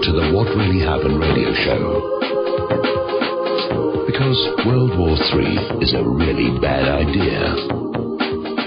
to the What Really Happened radio show. Because World War III is a really bad idea.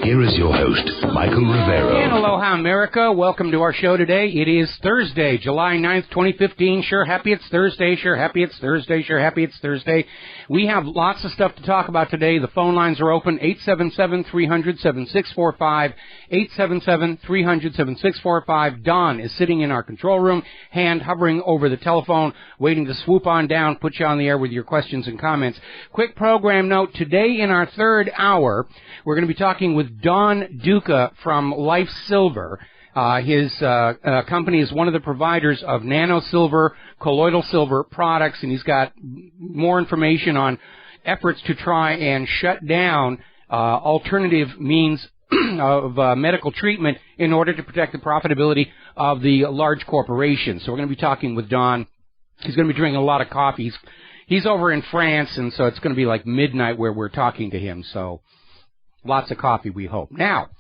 Here is your host, Michael Rivero. And aloha, America. Welcome to our show today. It is Thursday, July 9th, 2015. Sure happy it's Thursday. Sure happy it's Thursday. Sure happy it's Thursday. We have lots of stuff to talk about today. The phone lines are open, 877-300-7645, 877-300-7645. Don is sitting in our control room, hand hovering over the telephone, waiting to swoop on down, put you on the air with your questions and comments. Quick program note, today in our third hour, we're going to be talking with Don Duca from Life Silver. His company is one of the providers of nano silver, colloidal silver products, and he's got more information on efforts to try and shut down alternative means of medical treatment in order to protect the profitability of the large corporations. So we're going to be talking with Don. He's going to be drinking a lot of coffee. He's over in France, and so it's going to be like midnight where we're talking to him, so lots of coffee, we hope. Now,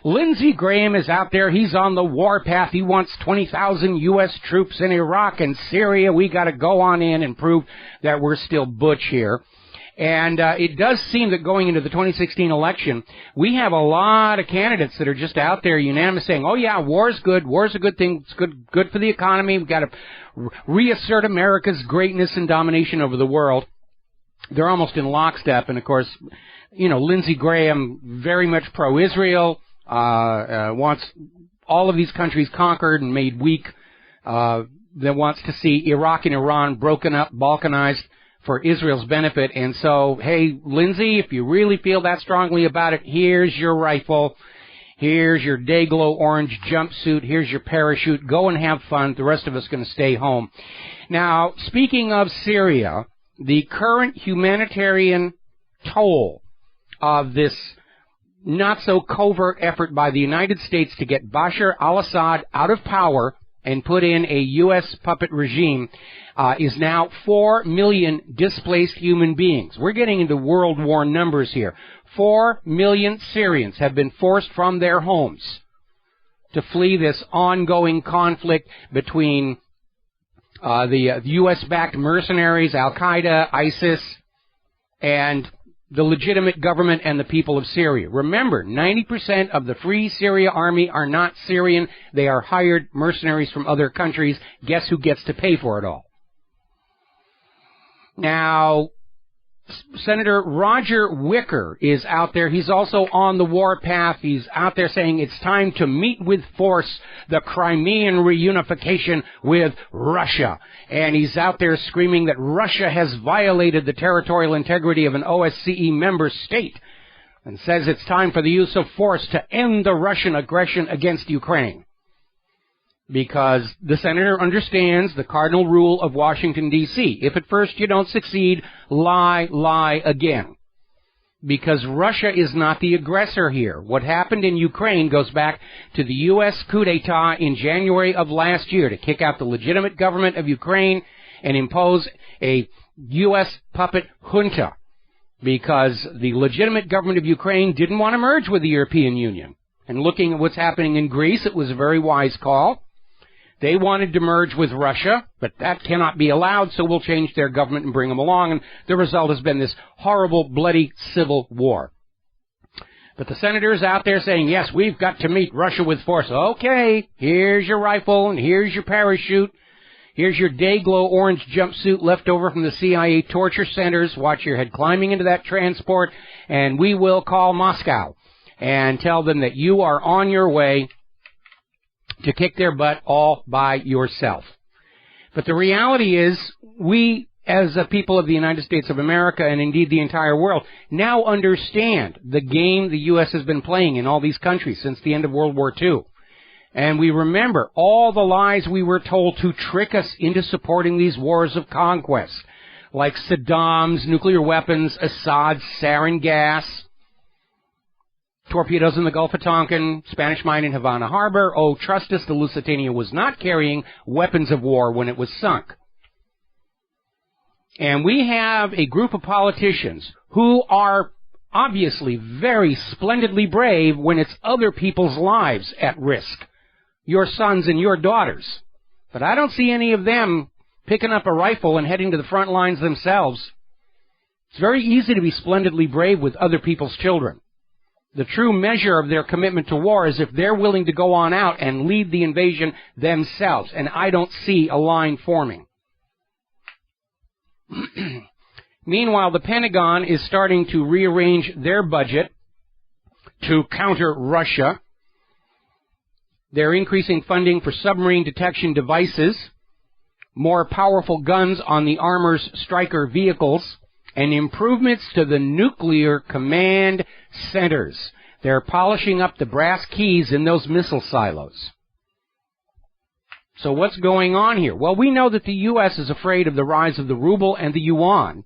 Lindsey Graham is out there. He's on the warpath. He wants 20,000 U.S. troops in Iraq and Syria. We got to go on in and prove that we're still butch here. And it does seem that going into the 2016 election, we have a lot of candidates that are just out there unanimous saying, oh, yeah, war's good. War's a good thing. It's good for the economy. We've got to reassert America's greatness and domination over the world. They're almost in lockstep. And, of course, you know, Lindsey Graham, very much pro-Israel, wants all of these countries conquered and made weak, that wants to see Iraq and Iran broken up, balkanized for Israel's benefit. And so, hey, Lindsey, if you really feel that strongly about it, here's your rifle, here's your day-glow orange jumpsuit, here's your parachute, go and have fun. The rest of us are going to stay home. Now, speaking of Syria, the current humanitarian toll of this not-so-covert effort by the United States to get Bashar al-Assad out of power and put in a U.S. puppet regime is now 4 million displaced human beings. We're getting into World War numbers here. 4 million Syrians have been forced from their homes to flee this ongoing conflict between the U.S.-backed mercenaries, Al-Qaeda, ISIS, and the legitimate government and the people of Syria. Remember, 90% of the Free Syria Army are not Syrian. They are hired mercenaries from other countries. Guess who gets to pay for it all? Now, Senator Roger Wicker is out there. He's also on the warpath. He's out there saying it's time to meet with force the Crimean reunification with Russia. And he's out there screaming that Russia has violated the territorial integrity of an OSCE member state and says it's time for the use of force to end the Russian aggression against Ukraine. Because the senator understands the cardinal rule of Washington, D.C. If at first you don't succeed, lie again. Because Russia is not the aggressor here. What happened in Ukraine goes back to the U.S. coup d'etat in January of last year to kick out the legitimate government of Ukraine and impose a U.S. puppet junta. Because the legitimate government of Ukraine didn't want to merge with the European Union. And looking at what's happening in Greece, it was a very wise call. They wanted to merge with Russia, but that cannot be allowed, so we'll change their government and bring them along. And the result has been this horrible, bloody civil war. But the senator's out there saying, yes, we've got to meet Russia with force. Okay, here's your rifle, and here's your parachute. Here's your day-glow orange jumpsuit left over from the CIA torture centers. Watch your head climbing into that transport, and we will call Moscow and tell them that you are on your way to kick their butt all by yourself. But the reality is, we, as a people of the United States of America, and indeed the entire world, now understand the game the U.S. has been playing in all these countries since the end of World War II. And we remember all the lies we were told to trick us into supporting these wars of conquest, like Saddam's nuclear weapons, Assad's sarin gas, torpedoes in the Gulf of Tonkin, Spanish mine in Havana Harbor. Oh, trust us, the Lusitania was not carrying weapons of war when it was sunk. And we have a group of politicians who are obviously very splendidly brave when it's other people's lives at risk. Your sons and your daughters. But I don't see any of them picking up a rifle and heading to the front lines themselves. It's very easy to be splendidly brave with other people's children. The true measure of their commitment to war is if they're willing to go on out and lead the invasion themselves, and I don't see a line forming. Meanwhile, the Pentagon is starting to rearrange their budget to counter Russia. They're increasing funding for submarine detection devices, more powerful guns on the armor's Stryker vehicles, and improvements to the nuclear command centers. They're polishing up the brass keys in those missile silos. So what's going on here? Well, we know that the U.S. is afraid of the rise of the ruble and the yuan,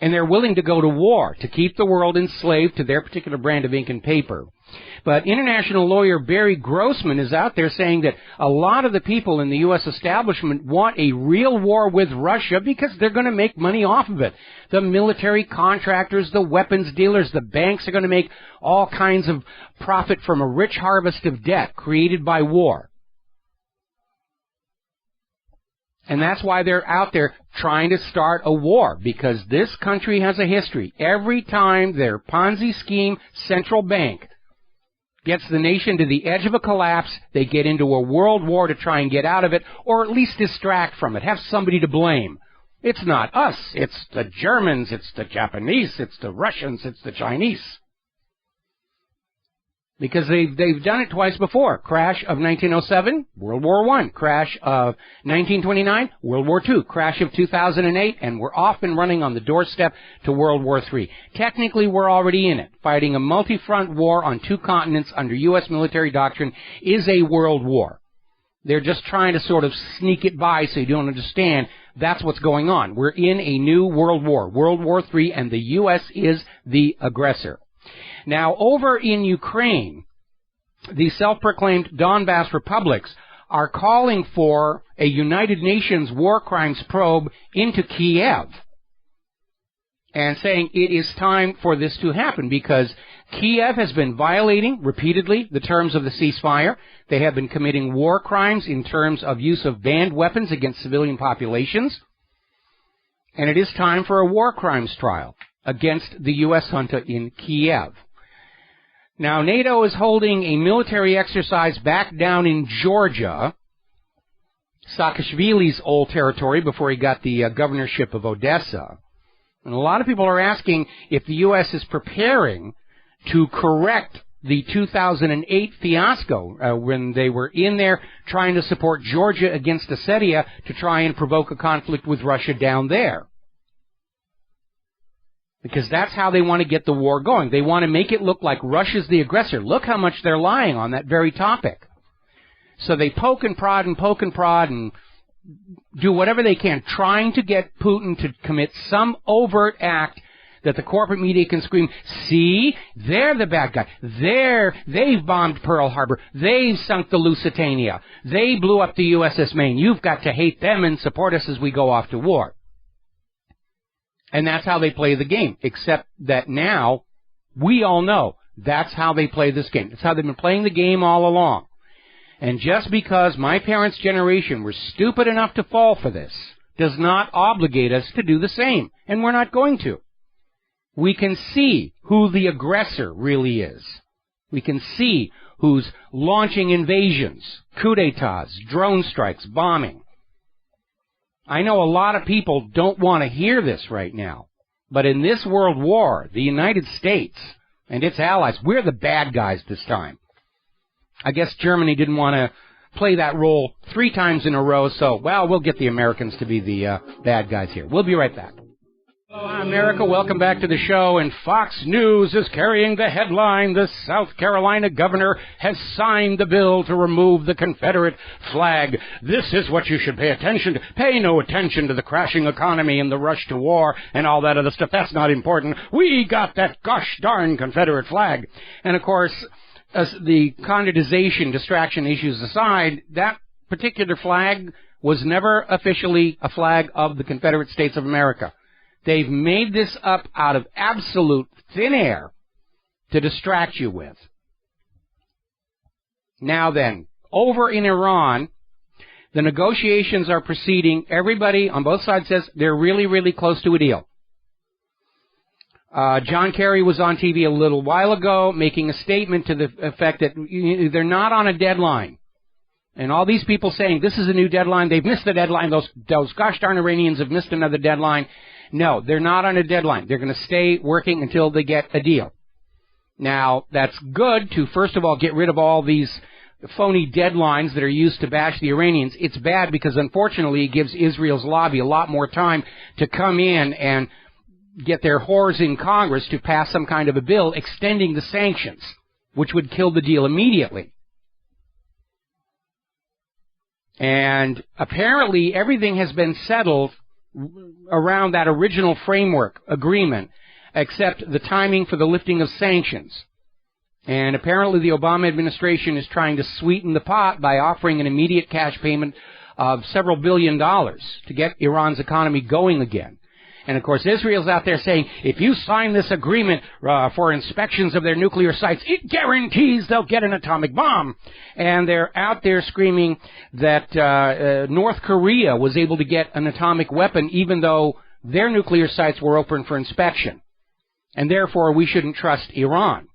and they're willing to go to war to keep the world enslaved to their particular brand of ink and paper. But international lawyer Barry Grossman is out there saying that a lot of the people in the U.S. establishment want a real war with Russia because they're going to make money off of it. The military contractors, the weapons dealers, the banks are going to make all kinds of profit from a rich harvest of debt created by war. And that's why they're out there trying to start a war, because this country has a history. Every time their Ponzi scheme central bank gets the nation to the edge of a collapse, they get into a world war to try and get out of it, or at least distract from it, have somebody to blame. It's not us, it's the Germans, it's the Japanese, it's the Russians, it's the Chinese. Because they've done it twice before. Crash of 1907, World War I. Crash of 1929, World War II. Crash of 2008, and we're off and running on the doorstep to World War III. Technically, we're already in it. Fighting a multi-front war on two continents under U.S. military doctrine is a world war. They're just trying to sort of sneak it by so you don't understand that's what's going on. We're in a new world war, World War III, and the U.S. is the aggressor. Now, over in Ukraine, the self-proclaimed Donbass republics are calling for a United Nations war crimes probe into Kiev and saying it is time for this to happen because Kiev has been violating repeatedly the terms of the ceasefire. They have been committing war crimes in terms of use of banned weapons against civilian populations. And it is time for a war crimes trial against the U.S. junta in Kiev. Now, NATO is holding a military exercise back down in Georgia, Saakashvili's old territory before he got the governorship of Odessa. And a lot of people are asking if the U.S. is preparing to correct the 2008 fiasco when they were in there trying to support Georgia against Ossetia to try and provoke a conflict with Russia down there. Because that's how they want to get the war going. They want to make it look like Russia's the aggressor. Look how much they're lying on that very topic. So they poke and prod and do whatever they can, trying to get Putin to commit some overt act that the corporate media can scream, see, they're the bad guy. They've bombed Pearl Harbor. They've sunk the Lusitania. They blew up the USS Maine. You've got to hate them and support us as we go off to war. And that's how they play the game, except that now we all know that's how they play this game. That's how they've been playing the game all along. And just because my parents' generation were stupid enough to fall for this does not obligate us to do the same, and we're not going to. We can see who the aggressor really is. We can see who's launching invasions, coups d'etats, drone strikes, bombing. I know a lot of people don't want to hear this right now, but in this world war, the United States and its allies, we're the bad guys this time. I guess Germany didn't want to play that role 3 times in a row, so, well, we'll get the Americans to be the bad guys here. We'll be right back. Hello, America. Welcome back to the show. And Fox News is carrying the headline, the South Carolina governor has signed the bill to remove the Confederate flag. This is what you should pay attention to. Pay no attention to the crashing economy and the rush to war and all that other stuff. That's not important. We got that gosh darn Confederate flag. And, of course, as the condensation distraction issues aside, that particular flag was never officially a flag of the Confederate States of America. They've made this up out of absolute thin air to distract you with. Now then, over in Iran, The negotiations are proceeding. Everybody on both sides says they're really, really close to a deal. John Kerry was on TV a little while ago making a statement to the effect that they're not on a deadline. And all these people saying this is a new deadline, they've missed the deadline, those gosh darn Iranians have missed another deadline. No, they're not on a deadline. They're going to stay working until they get a deal. Now, that's good to, first of all, get rid of all these phony deadlines that are used to bash the Iranians. It's bad because, unfortunately, it gives Israel's lobby a lot more time to come in and get their whores in Congress to pass some kind of a bill extending the sanctions, which would kill the deal immediately. And apparently everything has been settled around that original framework agreement, except the timing for the lifting of sanctions. And apparently the Obama administration is trying to sweeten the pot by offering an immediate cash payment of several $1 billion to get Iran's economy going again. And, of course, Israel's out there saying, if you sign this agreement for inspections of their nuclear sites, it guarantees they'll get an atomic bomb. And they're out there screaming that North Korea was able to get an atomic weapon even though their nuclear sites were open for inspection. And, therefore, we shouldn't trust Iran.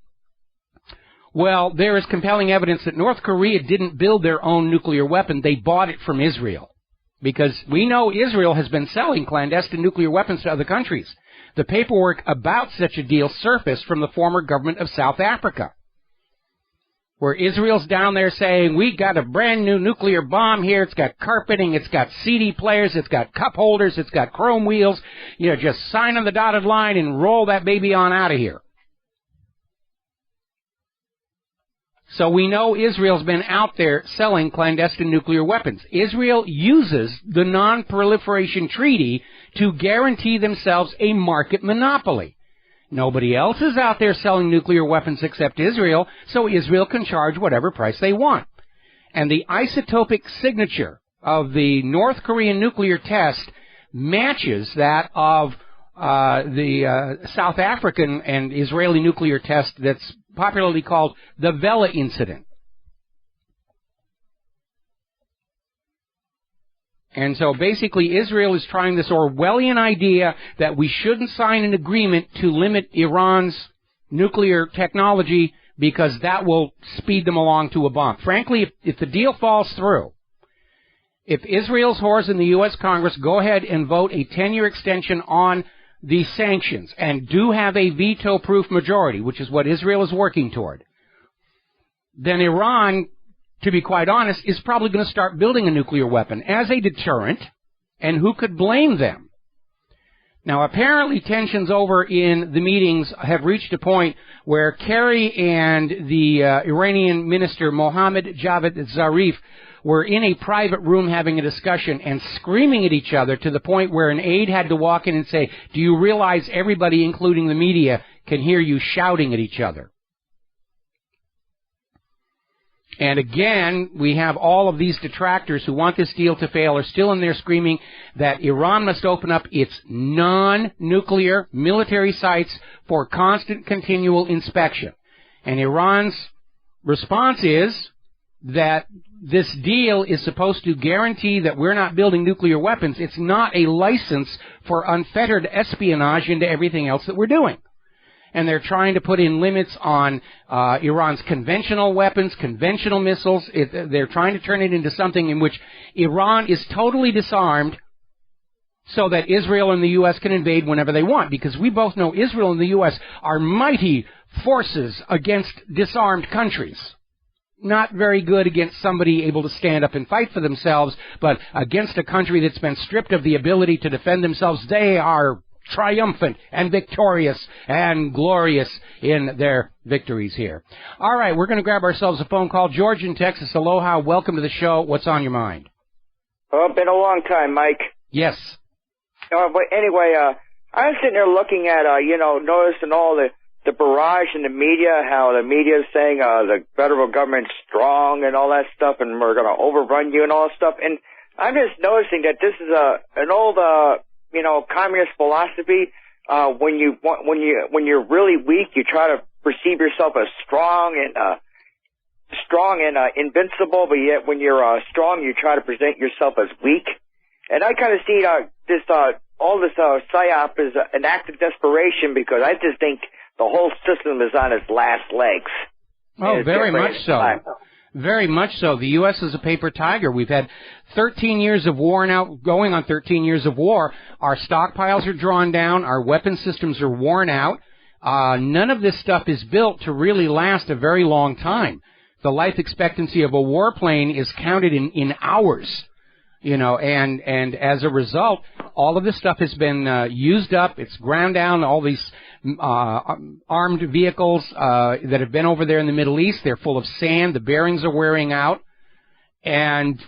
Well, there is compelling evidence that North Korea didn't build their own nuclear weapon. They bought it from Israel. Because we know Israel has been selling clandestine nuclear weapons to other countries. The paperwork about such a deal surfaced from the former government of South Africa, where Israel's down there saying, we got a brand new nuclear bomb here, it's got carpeting, it's got CD players, it's got cup holders, it's got chrome wheels, just sign on the dotted line and roll that baby on out of here. So we know Israel's been out there selling clandestine nuclear weapons. Israel uses the Non-Proliferation Treaty to guarantee themselves a market monopoly. Nobody else is out there selling nuclear weapons except Israel, so Israel can charge whatever price they want. And the isotopic signature of the North Korean nuclear test matches that of the South African and Israeli nuclear test that's popularly called the Vela incident. And so basically Israel is trying this Orwellian idea that we shouldn't sign an agreement to limit Iran's nuclear technology because that will speed them along to a bomb. Frankly, if the deal falls through, if Israel's whores in the U.S. Congress go ahead and vote a 10-year extension on the sanctions and do have a veto-proof majority, which is what Israel is working toward, then Iran, to be quite honest, is probably going to start building a nuclear weapon as a deterrent, and who could blame them? Now, apparently tensions over in the meetings have reached a point where Kerry and the Iranian minister Mohammad Javad Zarif were in a private room having a discussion and screaming at each other to the point where an aide had to walk in and say, do you realize everybody, including the media, can hear you shouting at each other? And again, we have all of these detractors who want this deal to fail are still in there screaming that Iran must open up its non-nuclear military sites for constant, continual inspection. And Iran's response is that this deal is supposed to guarantee that we're not building nuclear weapons. It's not a license for unfettered espionage into everything else that we're doing. And they're trying to put in limits on Iran's conventional weapons, conventional missiles. They're trying to turn it into something in which Iran is totally disarmed so that Israel and the U.S. can invade whenever they want. Because we both know Israel and the U.S. are mighty forces against disarmed countries. Not very good against somebody able to stand up and fight for themselves, but against a country that's been stripped of the ability to defend themselves, they are triumphant and victorious and glorious in their victories here. All right, we're going to grab ourselves a phone call. George in Texas, aloha, welcome to the show. What's on your mind? Oh, it's been a long time, Mike. Yes. But anyway, I was sitting there looking at, noticing all the barrage in the media, how the media is saying the federal government's strong and all that stuff, and we're going to overrun you and all that stuff. And I'm just noticing that this is an old, communist philosophy. When you're really weak, you try to perceive yourself as strong, and strong and invincible, but yet when you're strong, you try to present yourself as weak. And I kind of see all this psyop is an act of desperation, because I just think the whole system is on its last legs. Oh, very much so. Very much so. The U.S. is a paper tiger. We've had 13 years of war now, going on 13 years of war. Our stockpiles are drawn down. Our weapon systems are worn out. None of this stuff is built to really last a very long time. The life expectancy of a warplane is counted in hours. You know, and as a result, all of this stuff has been used up. It's ground down. All these armed vehicles that have been over there in the Middle East, they're full of sand. The bearings are wearing out, and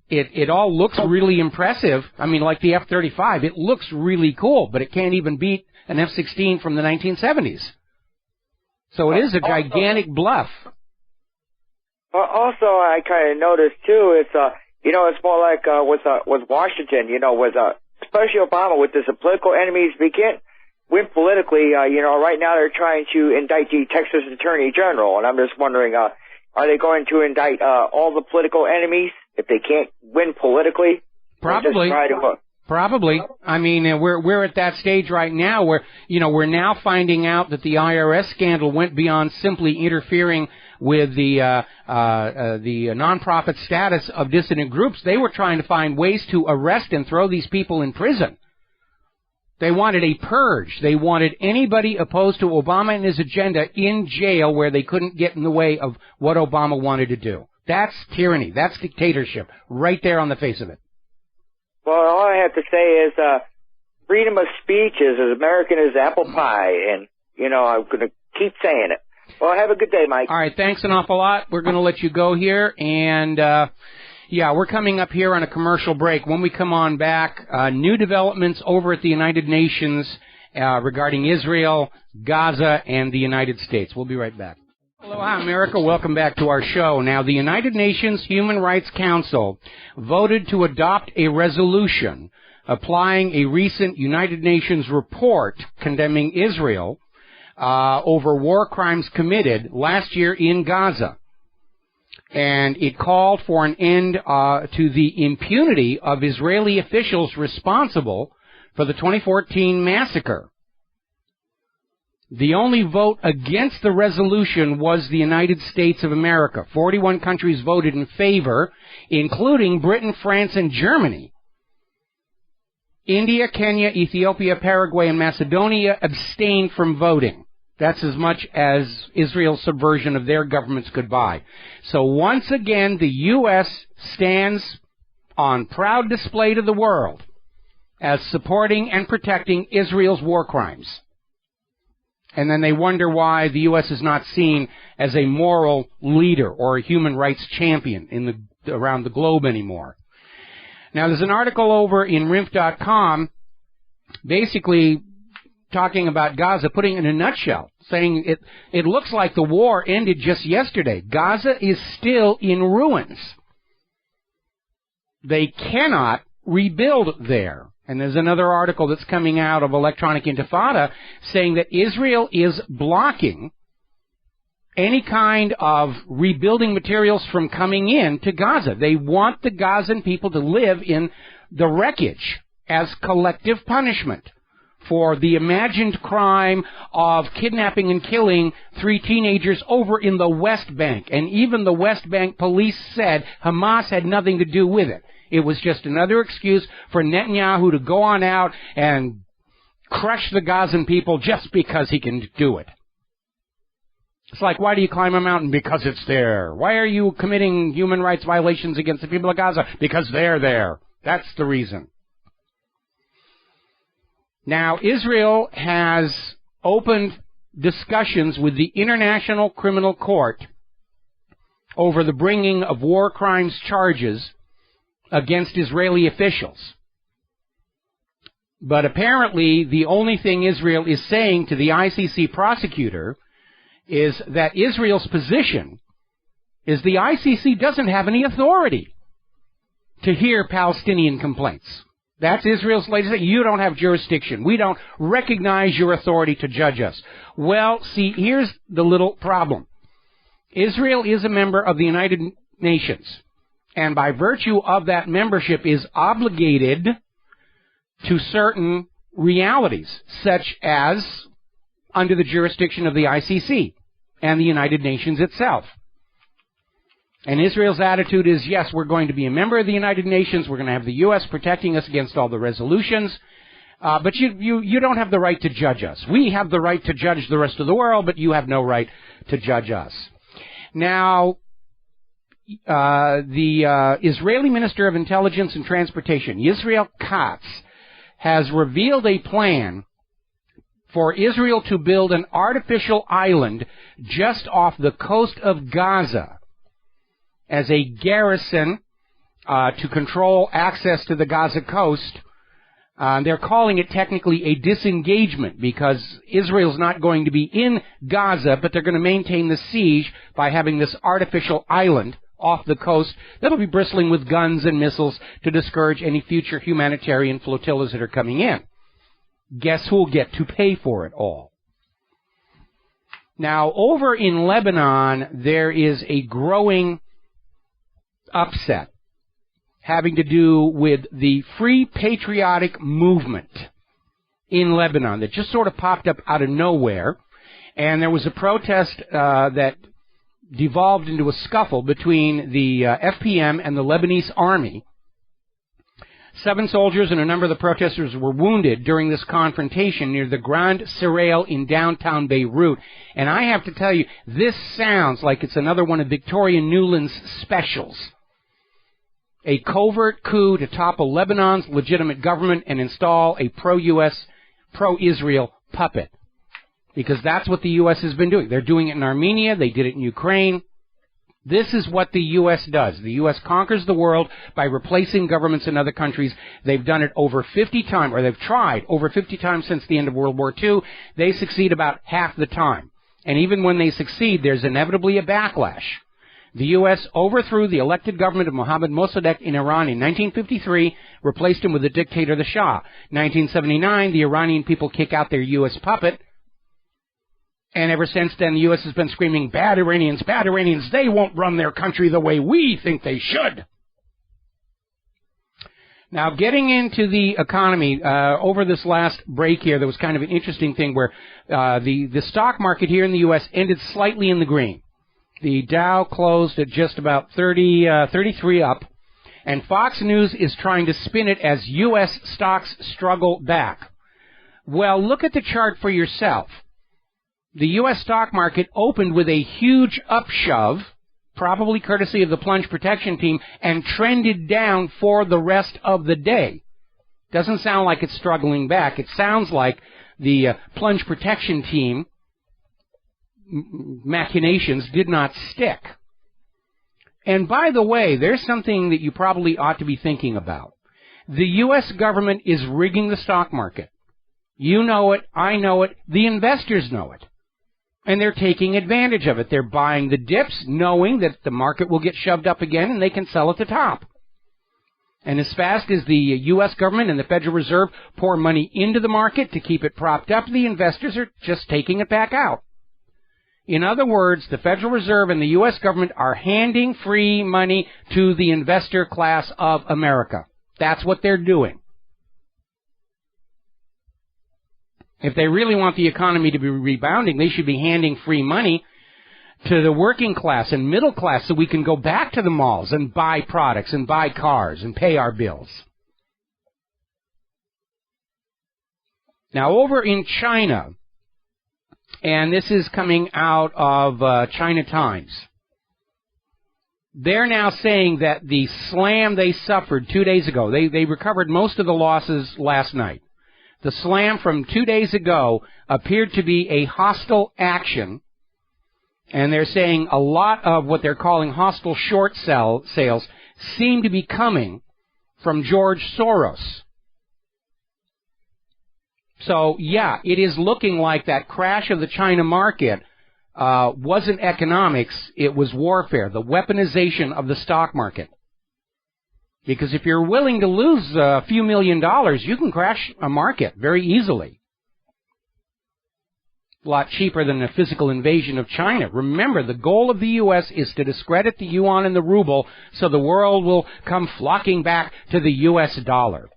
it all looks really impressive. I mean, like the F-35, it looks really cool, but it can't even beat an F-16 from the 1970s. So it is a gigantic bluff. Also, I kind of noticed too, it's it's more like with Washington, with especially Obama, with this political enemies. We can't win politically. Right now they're trying to indict the Texas Attorney General, and I'm just wondering, are they going to indict all the political enemies if they can't win politically? Probably. Probably. I mean, we're at that stage right now where we're now finding out that the IRS scandal went beyond simply interfering with the nonprofit status of dissident groups. They were trying to find ways to arrest and throw these people in prison. They wanted a purge. They wanted anybody opposed to Obama and his agenda in jail, where they couldn't get in the way of what Obama wanted to do. That's tyranny. That's dictatorship, right there on the face of it. Well, all I have to say is freedom of speech is as American as apple pie, and, I'm going to keep saying it. Well, have a good day, Mike. All right, thanks an awful lot. We're going to let you go here, and, we're coming up here on a commercial break. When we come on back, new developments over at the United Nations regarding Israel, Gaza, and the United States. We'll be right back. Aloha, America. Welcome back to our show. Now, the United Nations Human Rights Council voted to adopt a resolution applying a recent United Nations report condemning Israel over war crimes committed last year in Gaza. And it called for an end to the impunity of Israeli officials responsible for the 2014 massacre. The only vote against the resolution was the United States of America. 41 countries voted in favor, including Britain, France, and Germany. India, Kenya, Ethiopia, Paraguay, and Macedonia abstained from voting. That's as much as Israel's subversion of their governments could buy. So once again, the U.S. stands on proud display to the world as supporting and protecting Israel's war crimes. And then they wonder why the U.S. is not seen as a moral leader or a human rights champion around the globe anymore. Now, there's an article over in RINF.com basically talking about Gaza, putting it in a nutshell, saying it looks like the war ended just yesterday. Gaza is still in ruins. They cannot rebuild there. And there's another article that's coming out of Electronic Intifada saying that Israel is blocking any kind of rebuilding materials from coming in to Gaza. They want the Gazan people to live in the wreckage as collective punishment for the imagined crime of kidnapping and killing 3 teenagers over in the West Bank. And even the West Bank police said Hamas had nothing to do with it. It was just another excuse for Netanyahu to go on out and crush the Gazan people just because he can do it. It's like, why do you climb a mountain? Because it's there. Why are you committing human rights violations against the people of Gaza? Because they're there. That's the reason. Now, Israel has opened discussions with the International Criminal Court over the bringing of war crimes charges against Israeli officials. But apparently, the only thing Israel is saying to the ICC prosecutor is that Israel's position is the ICC doesn't have any authority to hear Palestinian complaints. That's Israel's latest. You don't have jurisdiction. We don't recognize your authority to judge us. Well, see, here's the little problem. Israel is a member of the United Nations, and by virtue of that membership is obligated to certain realities, such as under the jurisdiction of the ICC and the United Nations itself. And Israel's attitude is, yes, we're going to be a member of the United Nations, we're going to have the U.S. protecting us against all the resolutions, but you don't have the right to judge us. We have the right to judge the rest of the world, but you have no right to judge us. Now, the Israeli Minister of Intelligence and Transportation, Yisrael Katz, has revealed a plan for Israel to build an artificial island just off the coast of Gaza as a garrison to control access to the Gaza coast. They're calling it technically a disengagement because Israel's not going to be in Gaza, but they're going to maintain the siege by having this artificial island off the coast that'll be bristling with guns and missiles to discourage any future humanitarian flotillas that are coming in. Guess who'll get to pay for it all? Now, over in Lebanon, there is a growing upset having to do with the Free Patriotic Movement in Lebanon that just sort of popped up out of nowhere. And there was a protest that devolved into a scuffle between the FPM and the Lebanese army. 7 soldiers and a number of the protesters were wounded during this confrontation near the Grand Serail in downtown Beirut. And I have to tell you, this sounds like it's another one of Victoria Nuland's specials. A covert coup to topple Lebanon's legitimate government and install a pro-U.S., pro-Israel puppet. Because that's what the U.S. has been doing. They're doing it in Armenia. They did it in Ukraine. This is what the U.S. does. The U.S. conquers the world by replacing governments in other countries. They've done it over 50 times, or they've tried over 50 times since the end of World War II. They succeed about half the time. And even when they succeed, there's inevitably a backlash. The U.S. overthrew the elected government of Mohammad Mossadegh in Iran in 1953, replaced him with the dictator, the Shah. 1979, the Iranian people kick out their U.S. puppet. And ever since then, the U.S. has been screaming, bad Iranians, they won't run their country the way we think they should. Now, getting into the economy, over this last break here, there was kind of an interesting thing where the stock market here in the U.S. ended slightly in the green. The Dow closed at just about 33 up, and Fox News is trying to spin it as U.S. stocks struggle back. Well, look at the chart for yourself. The U.S. stock market opened with a huge upshove, probably courtesy of the plunge protection team, and trended down for the rest of the day. Doesn't sound like it's struggling back. It sounds like the plunge protection team machinations did not stick. And by the way, there's something that you probably ought to be thinking about. The U.S. government is rigging the stock market. You know it, I know it, the investors know it. And they're taking advantage of it. They're buying the dips, knowing that the market will get shoved up again and they can sell at the top. And as fast as the U.S. government and the Federal Reserve pour money into the market to keep it propped up, the investors are just taking it back out. In other words, the Federal Reserve and the U.S. government are handing free money to the investor class of America. That's what they're doing. If they really want the economy to be rebounding, they should be handing free money to the working class and middle class so we can go back to the malls and buy products and buy cars and pay our bills. Now, over in China, and this is coming out of China Times, they're now saying that the slam they suffered 2 days ago, they recovered most of the losses last night. The slam from 2 days ago appeared to be a hostile action, and they're saying a lot of what they're calling hostile short sales seem to be coming from George Soros. So, yeah, it is looking like that crash of the China market wasn't economics, it was warfare, the weaponization of the stock market. Because if you're willing to lose a few $1 million, you can crash a market very easily. A lot cheaper than a physical invasion of China. Remember, the goal of the U.S. is to discredit the yuan and the ruble so the world will come flocking back to the U.S. dollar.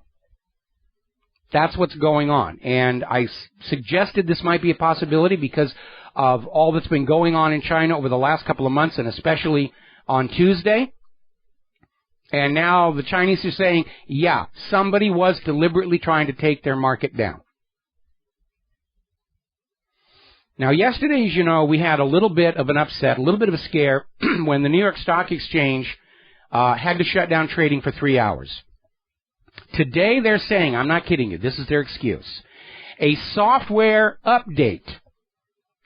That's what's going on. And I suggested this might be a possibility because of all that's been going on in China over the last couple of months, and especially on Tuesday. And now the Chinese are saying, yeah, somebody was deliberately trying to take their market down. Now, yesterday, as you know, we had a little bit of an upset, a little bit of a scare when the New York Stock Exchange had to shut down trading for 3 hours. Today, they're saying, I'm not kidding you, this is their excuse, a software update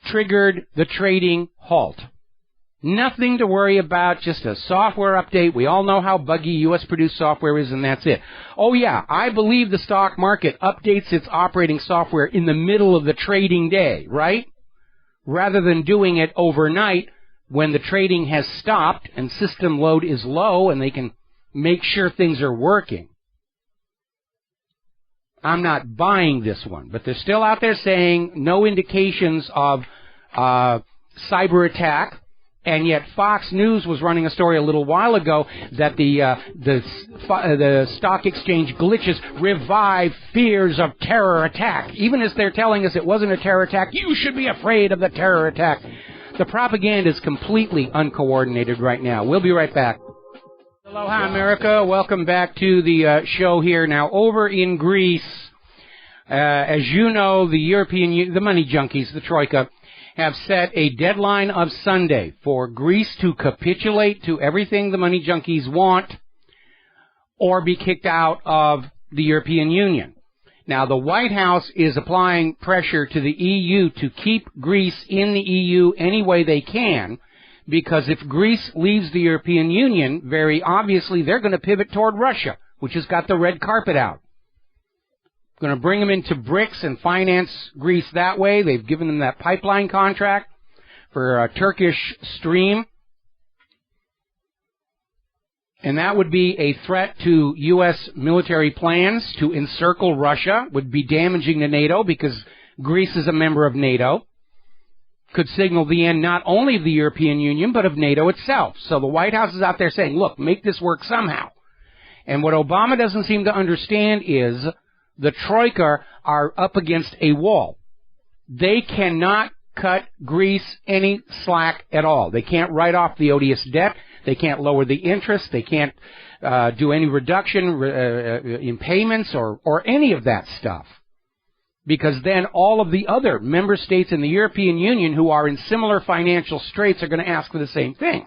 triggered the trading halt. Nothing to worry about, just a software update. We all know how buggy U.S.-produced software is, and that's it. Oh, yeah, I believe the stock market updates its operating software in the middle of the trading day, right? Rather than doing it overnight when the trading has stopped and system load is low and they can make sure things are working. I'm not buying this one, but they're still out there saying no indications of cyber attack. And yet Fox News was running a story a little while ago that the stock exchange glitches revive fears of terror attack. Even as they're telling us it wasn't a terror attack, you should be afraid of the terror attack. The propaganda is completely uncoordinated right now. We'll be right back. Aloha, America. Welcome back to the show here. Now, over in Greece, as you know, the money junkies, the Troika, have set a deadline of Sunday for Greece to capitulate to everything the money junkies want or be kicked out of the European Union. Now, the White House is applying pressure to the EU to keep Greece in the EU any way they can, because if Greece leaves the European Union, very obviously they're going to pivot toward Russia, which has got the red carpet out. Going to bring them into BRICS and finance Greece that way. They've given them that pipeline contract for a Turkish stream. And that would be a threat to U.S. military plans to encircle Russia, would be damaging to NATO because Greece is a member of NATO. Could signal the end not only of the European Union, but of NATO itself. So the White House is out there saying, look, make this work somehow. And what Obama doesn't seem to understand is the Troika are up against a wall. They cannot cut Greece any slack at all. They can't write off the odious debt. They can't lower the interest. They can't do any reduction in payments or any of that stuff. Because then all of the other member states in the European Union who are in similar financial straits are going to ask for the same thing.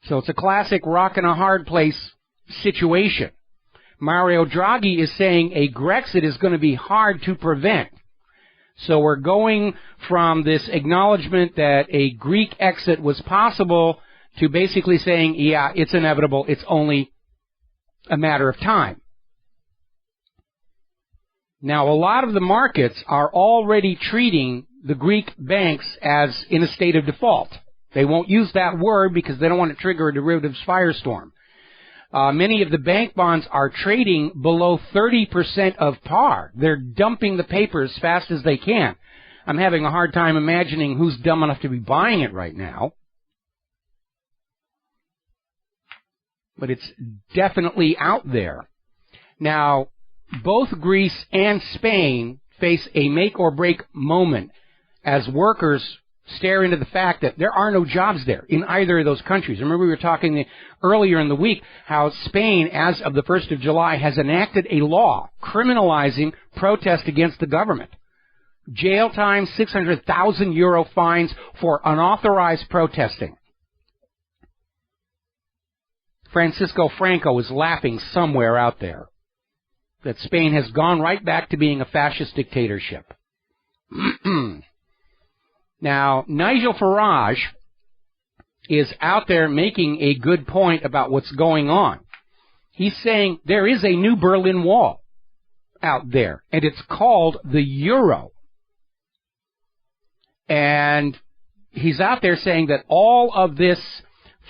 So it's a classic rock and a hard place situation. Mario Draghi is saying a Grexit is going to be hard to prevent. So we're going from this acknowledgement that a Greek exit was possible to basically saying, yeah, it's inevitable, it's only a matter of time. Now, a lot of the markets are already treating the Greek banks as in a state of default. They won't use that word because they don't want to trigger a derivatives firestorm. Many of the bank bonds are trading below 30% of par. They're dumping the paper as fast as they can. I'm having a hard time imagining who's dumb enough to be buying it right now. But it's definitely out there. Now, both Greece and Spain face a make-or-break moment as workers stare into the fact that there are no jobs there in either of those countries. Remember, we were talking earlier in the week how Spain, as of the 1st of July, has enacted a law criminalizing protest against the government. Jail time, 600,000 euro fines for unauthorized protesting. Francisco Franco is laughing somewhere out there that Spain has gone right back to being a fascist dictatorship. Now, Nigel Farage is out there making a good point about what's going on. He's saying there is a new Berlin Wall out there, and it's called the euro. And he's out there saying that all of this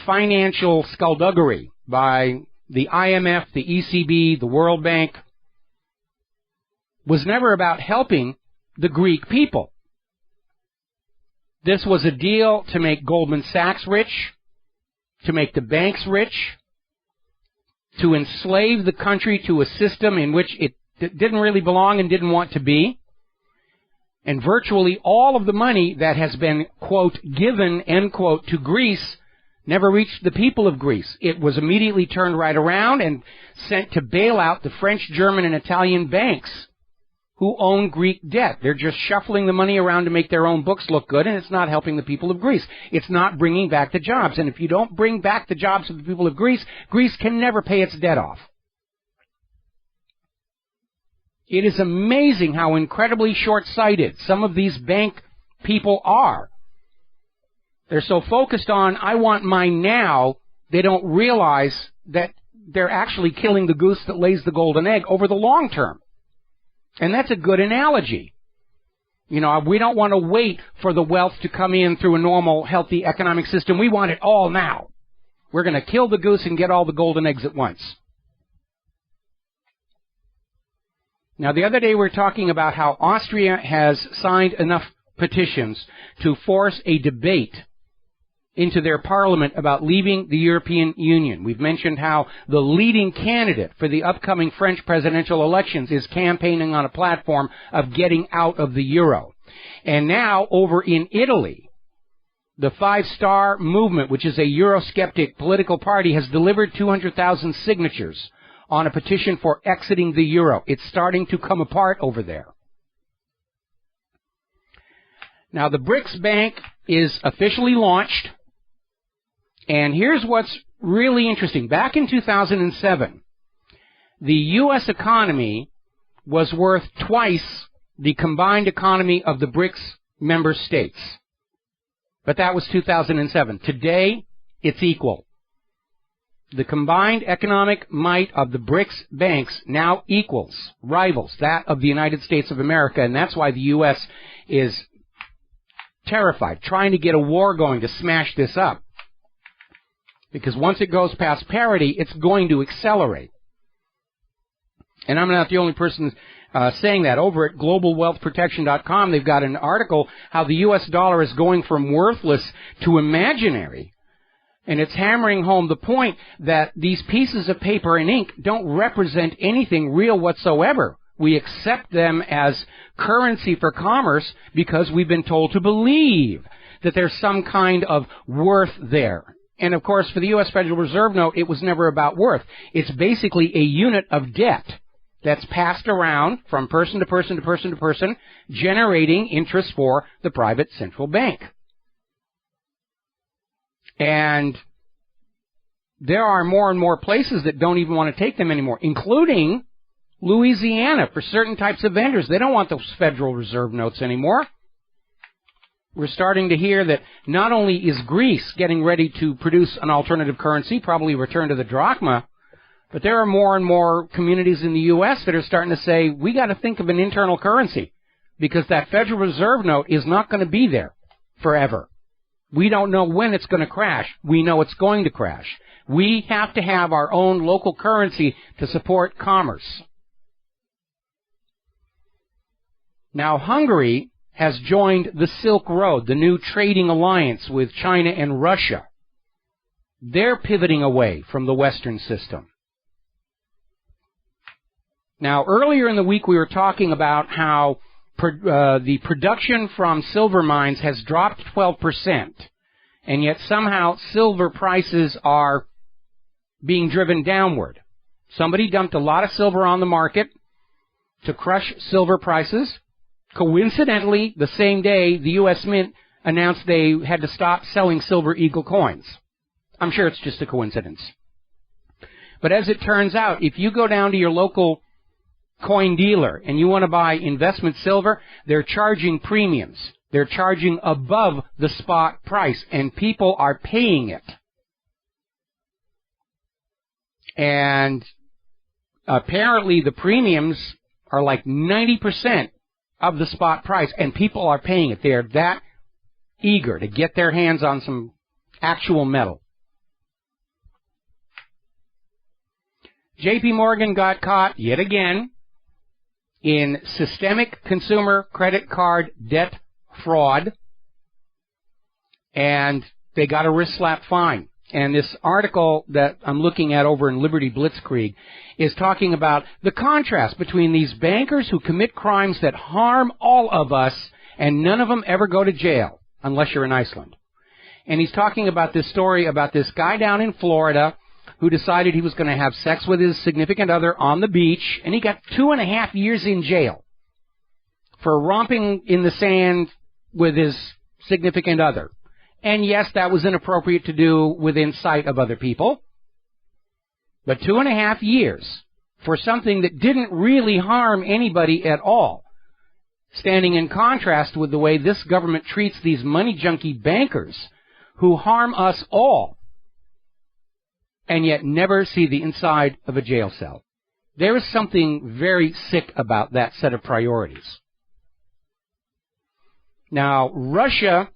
financial skullduggery by the IMF, the ECB, the World Bank, was never about helping the Greek people. This was a deal to make Goldman Sachs rich, to make the banks rich, to enslave the country to a system in which it didn't really belong and didn't want to be. And virtually all of the money that has been, quote, given, end quote, to Greece never reached the people of Greece. It was immediately turned right around and sent to bail out the French, German, and Italian banks who own Greek debt. They're just shuffling the money around to make their own books look good, and it's not helping the people of Greece. It's not bringing back the jobs. And if you don't bring back the jobs of the people of Greece, Greece can never pay its debt off. It is amazing how incredibly short-sighted some of these bank people are. They're so focused on, I want mine now, they don't realize that they're actually killing the goose that lays the golden egg over the long term. And that's a good analogy. You know, we don't want to wait for the wealth to come in through a normal, healthy economic system. We want it all now. We're going to kill the goose and get all the golden eggs at once. Now, the other day we were talking about how Austria has signed enough petitions to force a debate into their parliament about leaving the European Union. We've mentioned how the leading candidate for the upcoming French presidential elections is campaigning on a platform of getting out of the euro. And now, over in Italy, the Five Star Movement, which is a Eurosceptic political party, has delivered 200,000 signatures on a petition for exiting the euro. It's starting to come apart over there. Now, the BRICS Bank is officially launched, and here's what's really interesting. Back in 2007, the U.S. economy was worth twice the combined economy of the BRICS member states. But that was 2007. Today, it's equal. The combined economic might of the BRICS banks now rivals that of the United States of America, and that's why the U.S. is terrified, trying to get a war going to smash this up. Because once it goes past parity, it's going to accelerate. And I'm not the only person saying that. Over at globalwealthprotection.com, they've got an article how the U.S. dollar is going from worthless to imaginary. And it's hammering home the point that these pieces of paper and ink don't represent anything real whatsoever. We accept them as currency for commerce because we've been told to believe that there's some kind of worth there. And of course, for the U.S. Federal Reserve note, it was never about worth. It's basically a unit of debt that's passed around from person to person to person to person, generating interest for the private central bank. And there are more and more places that don't even want to take them anymore, including Louisiana for certain types of vendors. They don't want those Federal Reserve notes anymore. We're starting to hear that not only is Greece getting ready to produce an alternative currency, probably return to the drachma, but there are more and more communities in the U.S. that are starting to say, we got to think of an internal currency because that Federal Reserve note is not going to be there forever. We don't know when it's going to crash. We know it's going to crash. We have to have our own local currency to support commerce. Now, Hungary has joined the Silk Road, the new trading alliance with China and Russia. They're pivoting away from the Western system. Now, earlier in the week we were talking about how the production from silver mines has dropped 12%, and yet somehow silver prices are being driven downward. Somebody dumped a lot of silver on the market to crush silver prices. Coincidentally, the same day, the U.S. Mint announced they had to stop selling Silver Eagle coins. I'm sure it's just a coincidence. But as it turns out, if you go down to your local coin dealer and you want to buy investment silver, they're charging premiums. They're charging above the spot price, and people are paying it. And apparently the premiums are like 90% of the spot price, and people are paying it. They're that eager to get their hands on some actual metal. J.P. Morgan got caught yet again in systemic consumer credit card debt fraud. and they got a wrist slap fine. And this article that I'm looking at over in Liberty Blitzkrieg is talking about the contrast between these bankers who commit crimes that harm all of us, and none of them ever go to jail, unless you're in Iceland. And he's talking about this story about this guy down in Florida who decided he was going to have sex with his significant other on the beach, and he got 2.5 years in jail for romping in the sand with his significant other. And yes, that was inappropriate to do within sight of other people. But 2.5 years for something that didn't really harm anybody at all, standing in contrast with the way this government treats these money junkie bankers who harm us all, and yet never see the inside of a jail cell. There is something very sick about that set of priorities. Now, Russia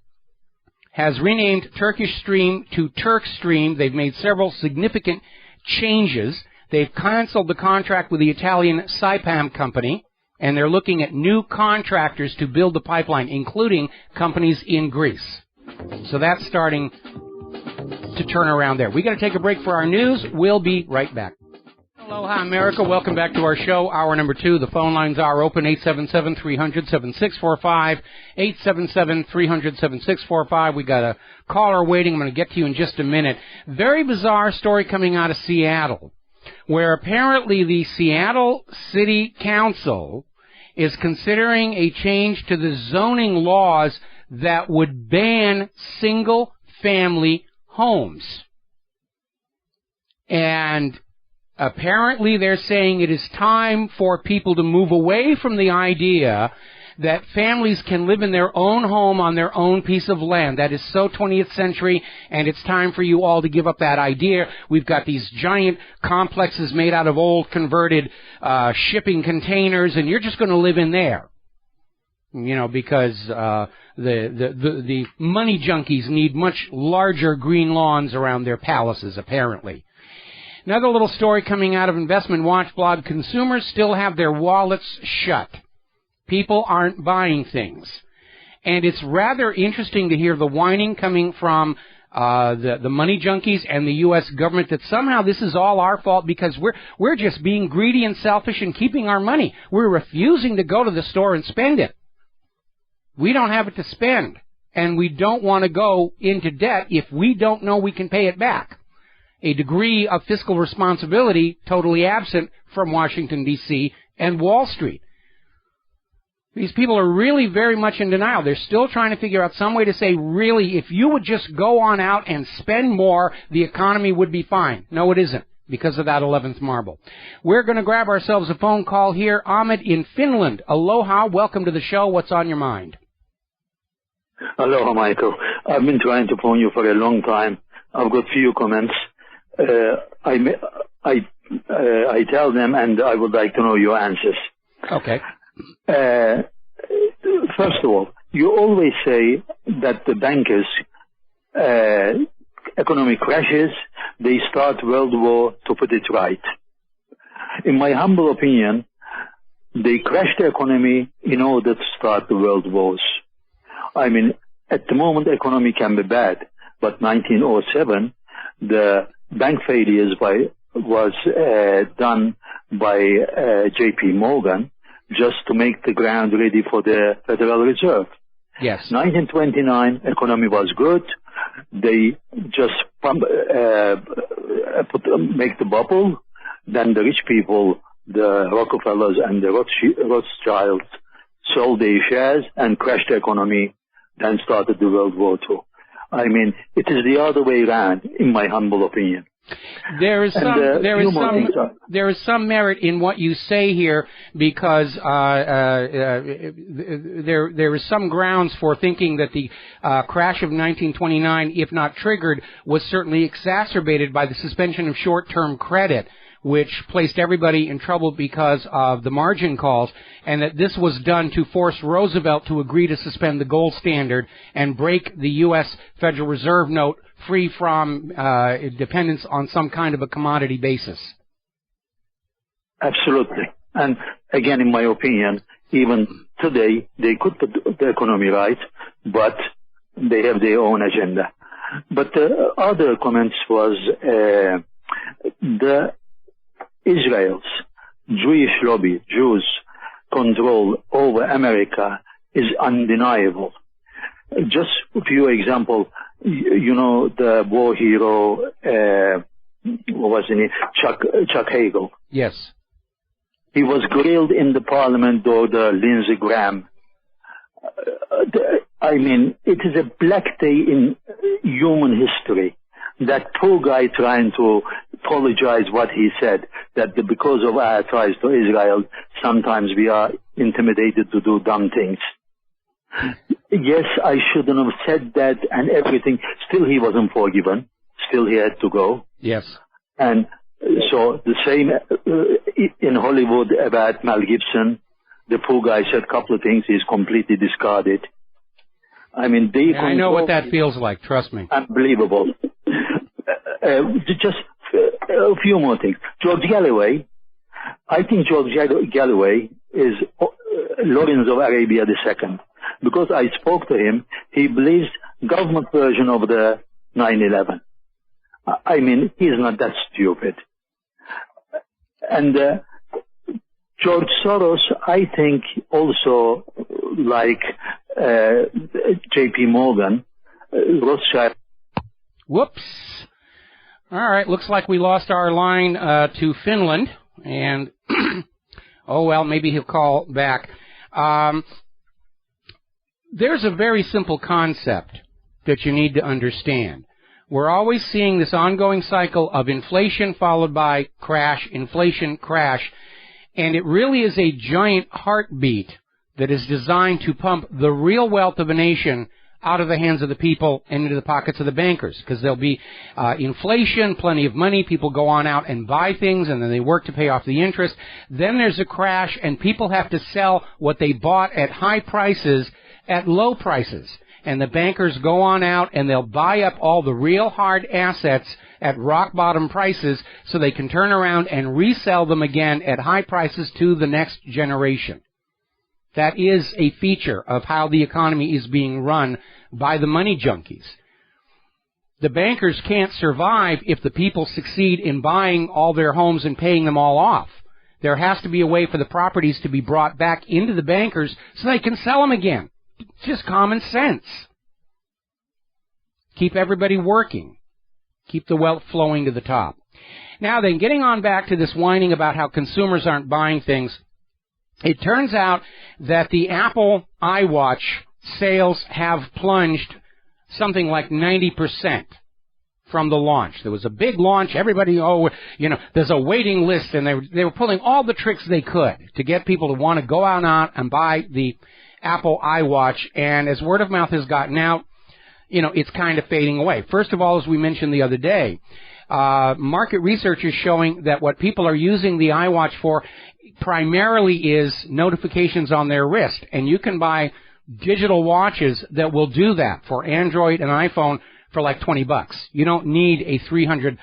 has renamed Turkish Stream to Turk Stream. They've made several significant changes. They've canceled the contract with the Italian Saipem company, and they're looking at new contractors to build the pipeline, including companies in Greece. So that's starting to turn around there. We got to take a break for our news. We'll be right back. Aloha, America. Welcome back to our show, hour number 2. The phone lines are open, 877-300-7645, 877-300-7645. We got a caller waiting. I'm going to get to you in just a minute. Very bizarre story coming out of Seattle, where apparently the Seattle City Council is considering a change to the zoning laws that would ban single-family homes. And apparently they're saying it is time for people to move away from the idea that families can live in their own home on their own piece of land. That is so 20th century, and it's time for you all to give up that idea. We've got these giant complexes made out of old converted shipping containers, and you're just going to live in there. You know, because the money junkies need much larger green lawns around their palaces, apparently. Another little story coming out of Investment Watch blog, consumers still have their wallets shut. People aren't buying things. And it's rather interesting to hear the whining coming from the money junkies and the U.S. government that somehow this is all our fault because we're just being greedy and selfish and keeping our money. We're refusing to go to the store and spend it. We don't have it to spend, and we don't want to go into debt if we don't know we can pay it back. A degree of fiscal responsibility totally absent from Washington, D.C. and Wall Street. These people are really very much in denial. They're still trying to figure out some way to say, really, if you would just go on out and spend more, the economy would be fine. No, it isn't, because of that 11th marble. We're going to grab ourselves a phone call here. Ahmed in Finland. Aloha, welcome to the show. What's on your mind? Aloha, Michael. I've been trying to phone you for a long time. I've got few comments. I tell them, and I would like to know your answers. Okay. First of all, you always say that the bankers, economic crashes, they start World War to put it right. In my humble opinion, they crash the economy in order to start the world wars. I mean, at the moment, the economy can be bad, but 1907, the bank failures was done by J.P. Morgan just to make the ground ready for the Federal Reserve. Yes. 1929, economy was good. They just make the bubble. Then the rich people, the Rockefellers and the Rothschilds, sold their shares and crashed the economy, then started the World War II. I mean, it is the other way around, in my humble opinion. There is some merit in what you say here, because there is some grounds for thinking that the crash of 1929, if not triggered, was certainly exacerbated by the suspension of short-term credit, which placed everybody in trouble because of the margin calls, and that this was done to force Roosevelt to agree to suspend the gold standard and break the U.S. Federal Reserve note free from dependence on some kind of a commodity basis. Absolutely. And again, in my opinion, even today, they could put the economy right, but They have their own agenda. But the other comments was the Israel's Jewish lobby, Jews' control over America is undeniable. Just a few examples. You know, the war hero, what was his name? Chuck Hagel. Yes. He was grilled in the parliament or the Lindsey Graham. I mean, it is a black day in human history. That poor guy trying to apologize what he said, that because of our ties to Israel, sometimes we are intimidated to do dumb things. Yes, I shouldn't have said that and everything. Still, he wasn't forgiven. Still, he had to go. Yes. And so the same in Hollywood about Mel Gibson. The poor guy said a couple of things. He's completely discarded. I mean, I know what that feels like. Trust me. Unbelievable. Just a few more things. George Galloway. I think George Galloway is Lawrence of Arabia II. Because I spoke to him, he believes government version of the 9/11. I mean, he's not that stupid. And George Soros, I think, also like J.P. Morgan, Rothschild. Whoops. All right, looks like we lost our line to Finland, and oh well, maybe he'll call back. There's a very simple concept that you need to understand. We're always seeing this ongoing cycle of inflation followed by crash, inflation, crash, and it really is a giant heartbeat that is designed to pump the real wealth of a nation out of the hands of the people and into the pockets of the bankers, because there'll be inflation, plenty of money, people go on out and buy things, and then they work to pay off the interest. Then there's a crash, and people have to sell what they bought at high prices at low prices. And the bankers go on out and they'll buy up all the real hard assets at rock bottom prices so they can turn around and resell them again at high prices to the next generation. That is a feature of how the economy is being run by the money junkies. The bankers can't survive if the people succeed in buying all their homes and paying them all off. There has to be a way for the properties to be brought back into the bankers so they can sell them again. It's just common sense. Keep everybody working. Keep the wealth flowing to the top. Now then, getting on back to this whining about how consumers aren't buying things, it turns out that the Apple iWatch sales have plunged something like 90% from the launch. There was a big launch. Everybody, there's a waiting list, and they were pulling all the tricks they could to get people to want to go out and buy the Apple iWatch, and as word of mouth has gotten out, it's kind of fading away. First of all, as we mentioned the other day, market research is showing that what people are using the iWatch for primarily is notifications on their wrist, and you can buy digital watches that will do that for Android and iPhone for like $20. You don't need a $300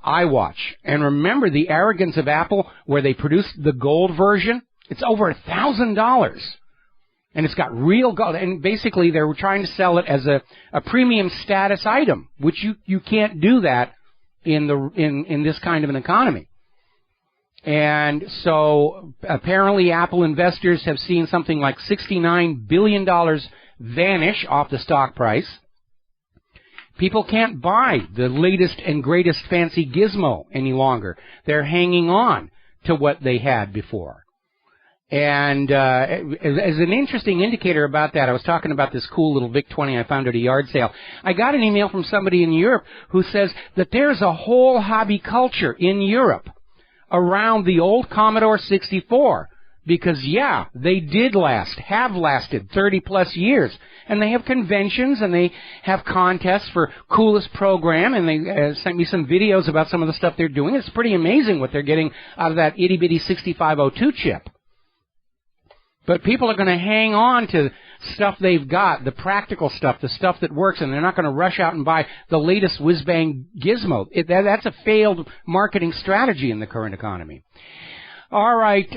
iWatch. And remember the arrogance of Apple where they produced the gold version? It's over $1,000. And it's got real gold. And basically they were trying to sell it as a premium status item, which you can't do that in this kind of an economy. And so apparently Apple investors have seen something like $69 billion vanish off the stock price. People can't buy the latest and greatest fancy gizmo any longer. They're hanging on to what they had before. And as an interesting indicator about that, I was talking about this cool little VIC-20 I found at a yard sale. I got an email from somebody in Europe who says that there's a whole hobby culture in Europe around the old Commodore 64. Because, yeah, they have lasted 30-plus years. And they have conventions and they have contests for coolest program. And they sent me some videos about some of the stuff they're doing. It's pretty amazing what they're getting out of that itty-bitty 6502 chip. But people are going to hang on to stuff they've got, the practical stuff, the stuff that works, and they're not going to rush out and buy the latest whiz-bang gizmo. That's a failed marketing strategy in the current economy. All right,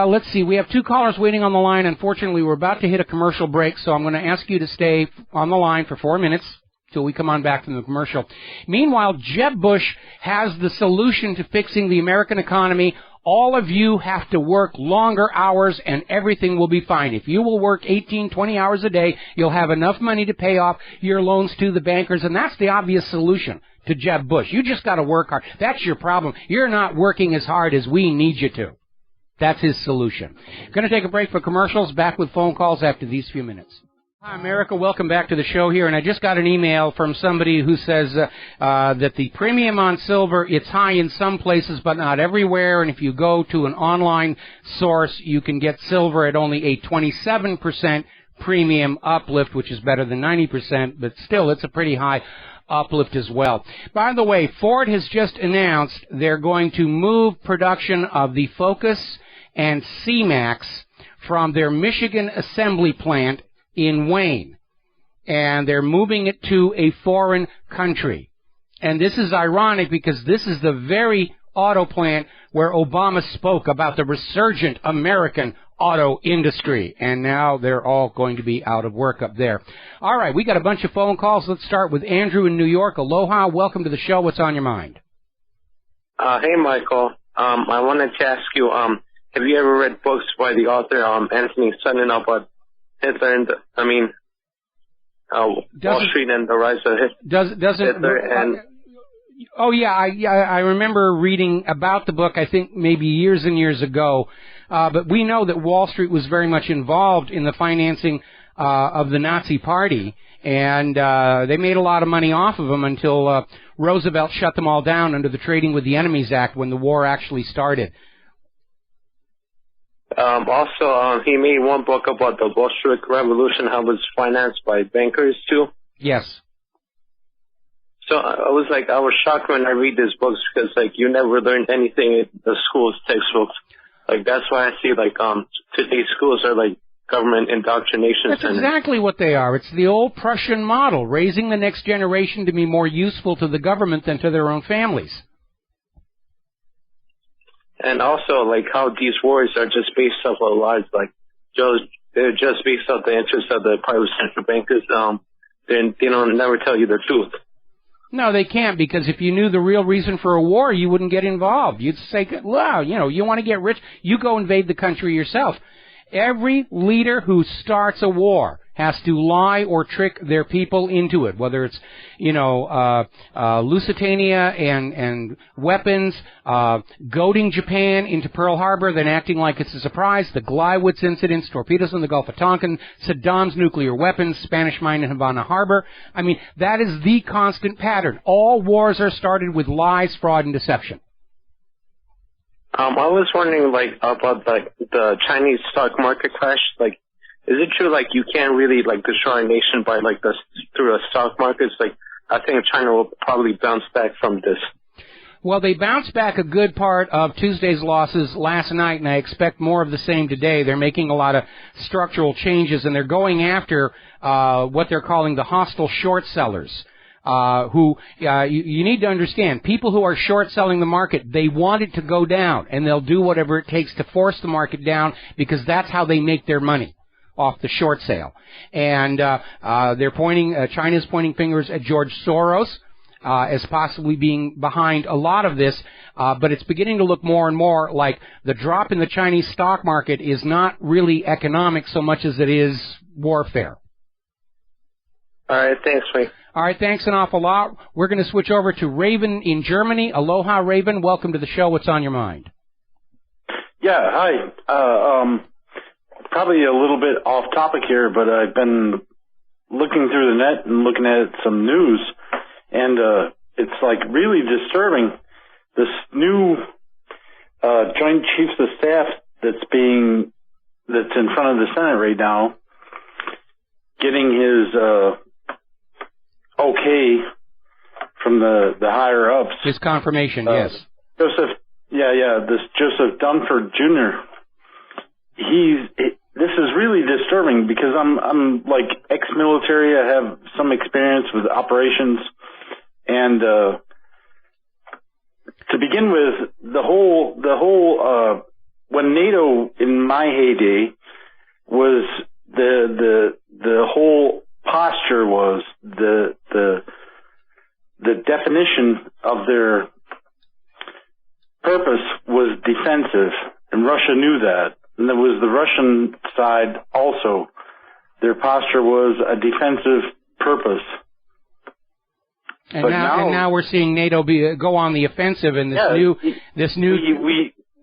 let's see. We have 2 callers waiting on the line. Unfortunately, we're about to hit a commercial break, so I'm going to ask you to stay on the line for 4 minutes till we come on back from the commercial. Meanwhile, Jeb Bush has the solution to fixing the American economy. All of you have to work longer hours and everything will be fine. If you will work 18, 20 hours a day, you'll have enough money to pay off your loans to the bankers, and that's the obvious solution to Jeb Bush. You just got to work hard. That's your problem. You're not working as hard as we need you to. That's his solution. Going to take a break for commercials. Back with phone calls after these few minutes. Hi, America. Welcome back to the show here. And I just got an email from somebody who says that the premium on silver, it's high in some places, but not everywhere. And if you go to an online source, you can get silver at only a 27% premium uplift, which is better than 90%, but still, it's a pretty high uplift as well. By the way, Ford has just announced they're going to move production of the Focus and C-Max from their Michigan assembly plant in Wayne, and they're moving it to a foreign country. And this is ironic because this is the very auto plant where Obama spoke about the resurgent American auto industry, and now they're all going to be out of work up there. All right, we got a bunch of phone calls. Let's start with Andrew in New York. Aloha, welcome to the show. What's on your mind? Hey, Michael. I wanted to ask you, have you ever read books by the author Anthony Sutton about Hitler and Wall Street and the rise of Hitler? Oh yeah, I remember reading about the book. I think maybe years and years ago. But we know that Wall Street was very much involved in the financing of the Nazi Party, and they made a lot of money off of them until Roosevelt shut them all down under the Trading with the Enemies Act when the war actually started. Also, he made one book about the Bolshevik Revolution, how it was financed by bankers, too. Yes. So I was shocked when I read these books because, you never learned anything in the school's textbooks. That's why I see, today's schools are, government indoctrination That's centers. exactly what they are. It's the old Prussian model, raising the next generation to be more useful to the government than to their own families. And also, how these wars are just based off of lies, they're just based off the interests of the private central bankers. They don't never tell you the truth. No, they can't, because if you knew the real reason for a war, you wouldn't get involved. You'd say, wow, you want to get rich, you go invade the country yourself. Every leader who starts a war has to lie or trick their people into it, whether it's, Lusitania and weapons, goading Japan into Pearl Harbor, then acting like it's a surprise, the Gleiwitz incidents, torpedoes in the Gulf of Tonkin, Saddam's nuclear weapons, Spanish mine in Havana Harbor. I mean, that is the constant pattern. All wars are started with lies, fraud, and deception. I was wondering, about, the Chinese stock market crash. Is it true, you can't really, destroy a nation by, through the stock markets? I think China will probably bounce back from this. Well, they bounced back a good part of Tuesday's losses last night, and I expect more of the same today. They're making a lot of structural changes, and they're going after what they're calling the hostile short sellers. You need to understand, people who are short selling the market, they want it to go down, and they'll do whatever it takes to force the market down because that's how they make their money off the short sale. And China's pointing fingers at George Soros as possibly being behind a lot of this, but it's beginning to look more and more like the drop in the Chinese stock market is not really economic so much as it is warfare. All right, thanks, Mike. All right, thanks an awful lot. We're going to switch over to Raven in Germany. Aloha, Raven. Welcome to the show. What's on your mind? Yeah, hi. Probably a little bit off topic here, but I've been looking through the net and looking at some news, and it's really disturbing. This new Joint Chiefs of Staff that's in front of the Senate right now, getting his okay from the higher ups. His confirmation, yes. This Joseph Dunford Jr. This is really disturbing because I'm ex-military. I have some experience with operations, and to begin with, the whole when NATO in my heyday was the whole posture was the definition of their purpose was defensive, and Russia knew that. And there was the Russian side also. Their posture was a defensive purpose. And now we're seeing NATO go on the offensive in this new.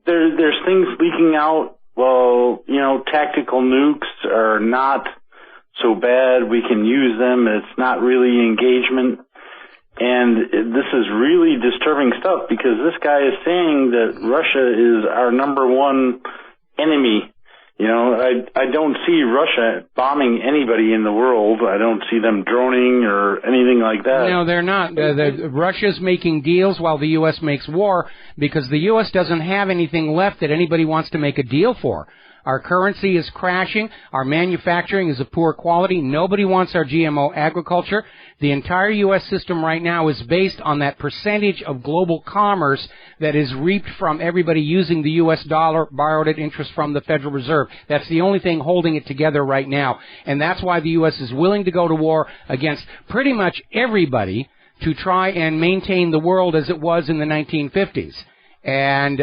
There's things leaking out. Well, tactical nukes are not so bad. We can use them. It's not really engagement. And this is really disturbing stuff because this guy is saying that Russia is our number one enemy. I don't see Russia bombing anybody in the world. I don't see them droning or anything like that. No, they're not. Russia's making deals while the U.S. makes war because the U.S. doesn't have anything left that anybody wants to make a deal for. Our currency is crashing. Our manufacturing is of poor quality. Nobody wants our GMO agriculture. The entire U.S. system right now is based on that percentage of global commerce that is reaped from everybody using the U.S. dollar borrowed at interest from the Federal Reserve. That's the only thing holding it together right now. And that's why the U.S. is willing to go to war against pretty much everybody to try and maintain the world as it was in the 1950s. And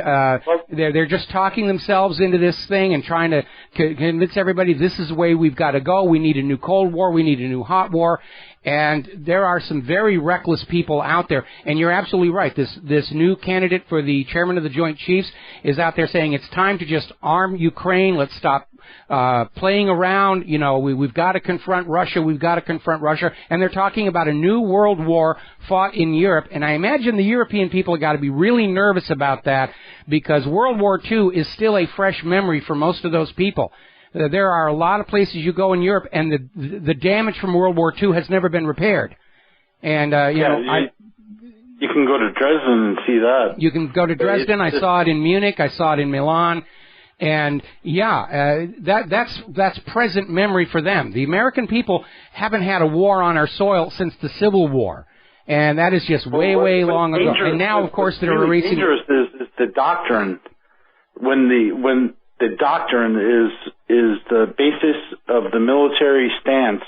they're just talking themselves into this thing and trying to convince everybody this is the way we've got to go. We need a new Cold War. We need a new hot war. And there are some very reckless people out there. And you're absolutely right. This new candidate for the chairman of the Joint Chiefs is out there saying it's time to just arm Ukraine. Let's stop playing around. We've got to confront Russia. We've got to confront Russia. And they're talking about a new world war fought in Europe. And I imagine the European people have got to be really nervous about that because World War II is still a fresh memory for most of those people. There are a lot of places you go in Europe, and the damage from World War II has never been repaired. And you can go to Dresden and see that. You can go to Dresden. I saw it in Munich. I saw it in Milan. And that's present memory for them. The American people haven't had a war on our soil since the Civil War, and that is just way long ago. And now, of course, they're erasing. Dangerous is the doctrine. When the doctrine is the basis of the military stance.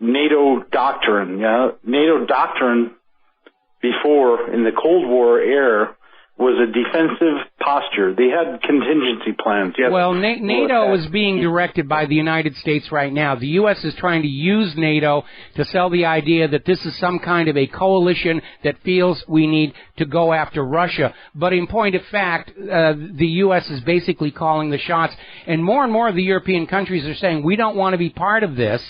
NATO doctrine, NATO doctrine before in the Cold War era was a defensive posture. They had contingency plans. Well, NATO is being directed by the United States right now. The U.S. is trying to use NATO to sell the idea that this is some kind of a coalition that feels we need to go after Russia. But in point of fact, the U.S. is basically calling the shots. And more of the European countries are saying, we don't want to be part of this.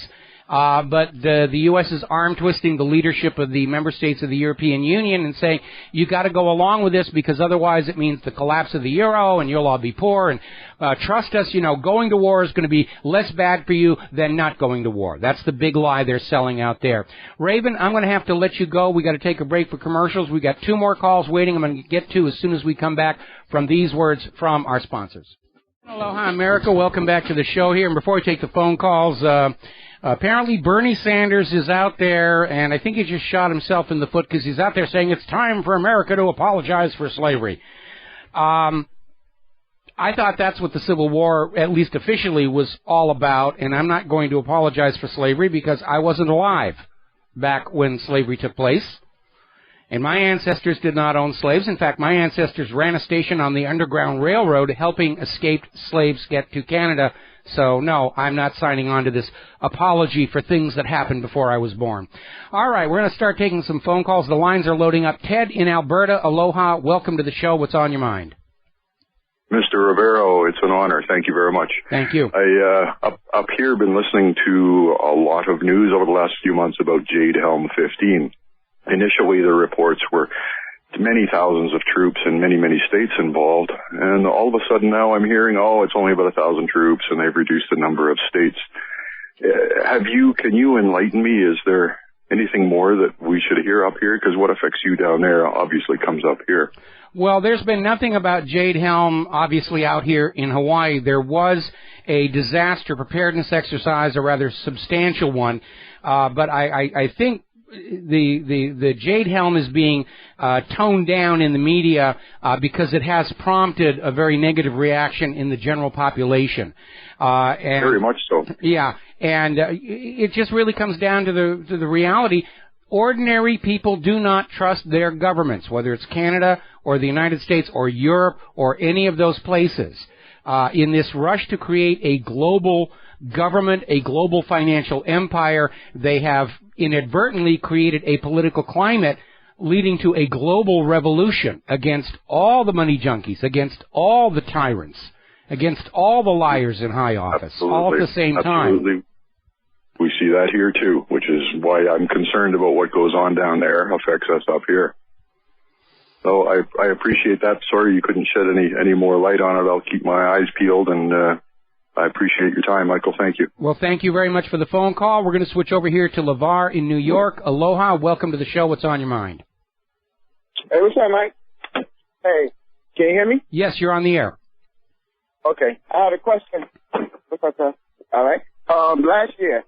But the U.S. is arm-twisting the leadership of the member states of the European Union and saying, you got to go along with this because otherwise it means the collapse of the euro and you'll all be poor. And trust us, going to war is going to be less bad for you than not going to war. That's the big lie they're selling out there. Raven, I'm going to have to let you go. We got to take a break for commercials. We got 2 more calls waiting I'm going to get to as soon as we come back from these words from our sponsors. Aloha, America. Welcome back to the show here. And before we take the phone calls, apparently Bernie Sanders is out there, and I think he just shot himself in the foot because he's out there saying it's time for America to apologize for slavery. I thought that's what the Civil War, at least officially, was all about, and I'm not going to apologize for slavery because I wasn't alive back when slavery took place. And my ancestors did not own slaves. In fact, my ancestors ran a station on the Underground Railroad helping escaped slaves get to Canada. So, no, I'm not signing on to this apology for things that happened before I was born. All right, we're going to start taking some phone calls. The lines are loading up. Ted in Alberta, aloha. Welcome to the show. What's on your mind? Mr. Rivero, it's an honor. Thank you very much. Thank you. I, up here, been listening to a lot of news over the last few months about Jade Helm 15. Initially, the reports were many thousands of troops in many states involved, and all of a sudden now I'm hearing, it's only about 1,000 troops, and they've reduced the number of states. Can you enlighten me? Is there anything more that we should hear up here? Because what affects you down there obviously comes up here. Well, there's been nothing about Jade Helm, obviously, out here in Hawaii. There was a disaster preparedness exercise, a rather substantial one, but I think the jade helm is being toned down in the media because it has prompted a very negative reaction in the general population. And very much so. Yeah, and it just really comes down to the reality. Ordinary people do not trust their governments, whether it's Canada or the United States or Europe or any of those places. In this rush to create a global government, a global financial empire, they have inadvertently created a political climate leading to a global revolution against all the money junkies, against all the tyrants, against all the liars in high office, all at the same time. Absolutely. We see that here too, which is why I'm concerned about what goes on down there affects us up here. So I appreciate that. Sorry you couldn't shed any more light on it. I'll keep my eyes peeled, and I appreciate your time, Michael. Thank you. Well, thank you very much for the phone call. We're going to switch over here to LeVar in New York. Aloha. Welcome to the show. What's on your mind? Hey, what's up, Mike? Hey, can you hear me? Yes, you're on the air. Okay. I had a question. All right. Last year,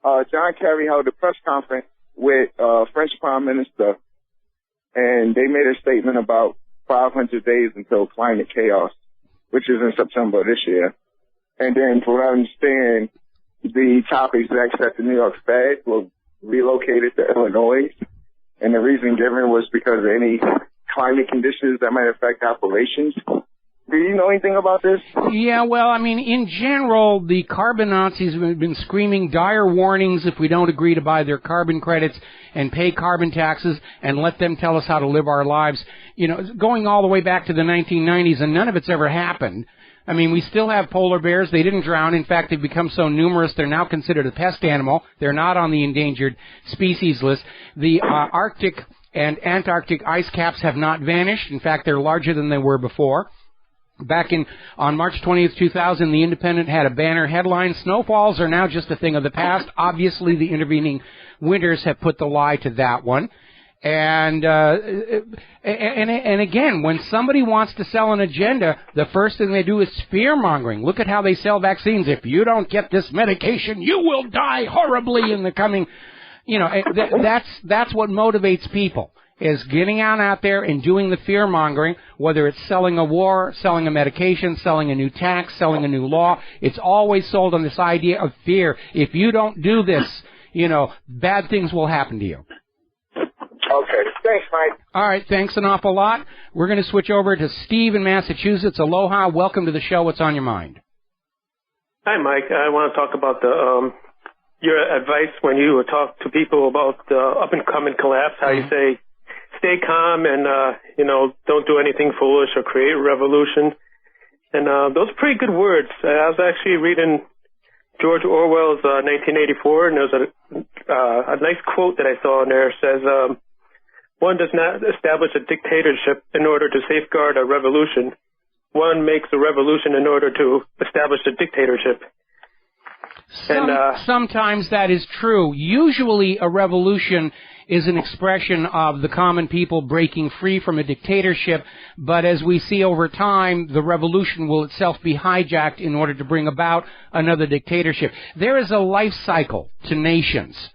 John Kerry held a press conference with French Prime Minister, and they made a statement about 500 days until climate chaos, which is in September this year. And then, from what I understand, the top execs at the New York Fed were relocated to Illinois, and the reason given was because of any climate conditions that might affect operations. Do you know anything about this? Yeah, well, I mean, in general, the carbon Nazis have been screaming dire warnings if we don't agree to buy their carbon credits and pay carbon taxes and let them tell us how to live our lives, you know, going all the way back to the 1990s, and none of it's ever happened. I mean, we still have polar bears. They didn't drown. In fact, they've become so numerous, they're now considered a pest animal. They're not on the endangered species list. The Arctic and Antarctic ice caps have not vanished. In fact, they're larger than they were before. Back on March 20th, 2000, The Independent had a banner headline, "Snowfalls are now just a thing of the past." Obviously, the intervening winters have put the lie to that one. And again, when somebody wants to sell an agenda, the first thing they do is fear-mongering. Look at how they sell vaccines. If you don't get this medication, you will die horribly in the coming, you know, that's what motivates people, is getting out there and doing the fear-mongering, whether it's selling a war, selling a medication, selling a new tax, selling a new law. It's always sold on this idea of fear. If you don't do this, you know, bad things will happen to you. Okay. Thanks, Mike. All right. Thanks an awful lot. We're going to switch over to Steve in Massachusetts. Aloha. Welcome to the show. What's on your mind? Hi, Mike. I want to talk about your advice when you talk to people about the up-and-coming collapse, how you say, stay calm and, don't do anything foolish or create a revolution. And those are pretty good words. I was actually reading George Orwell's 1984, and there's a nice quote that I saw in there. It says, one does not establish a dictatorship in order to safeguard a revolution. One makes a revolution in order to establish a dictatorship. Sometimes that is true. Usually a revolution is an expression of the common people breaking free from a dictatorship, but as we see over time, the revolution will itself be hijacked in order to bring about another dictatorship. There is a life cycle to nations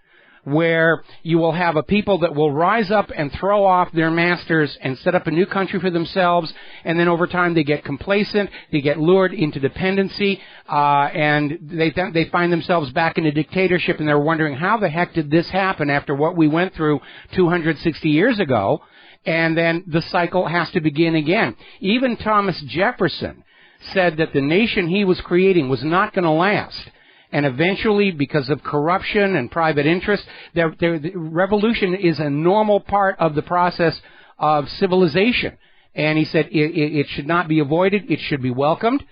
where you will have a people that will rise up and throw off their masters and set up a new country for themselves, and then over time they get complacent, they get lured into dependency, and they find themselves back in a dictatorship, and they're wondering, how the heck did this happen after what we went through 260 years ago? And then the cycle has to begin again. Even Thomas Jefferson said that the nation he was creating was not going to last. And eventually, because of corruption and private interest, the revolution is a normal part of the process of civilization. And he said it should not be avoided, it should be welcomed,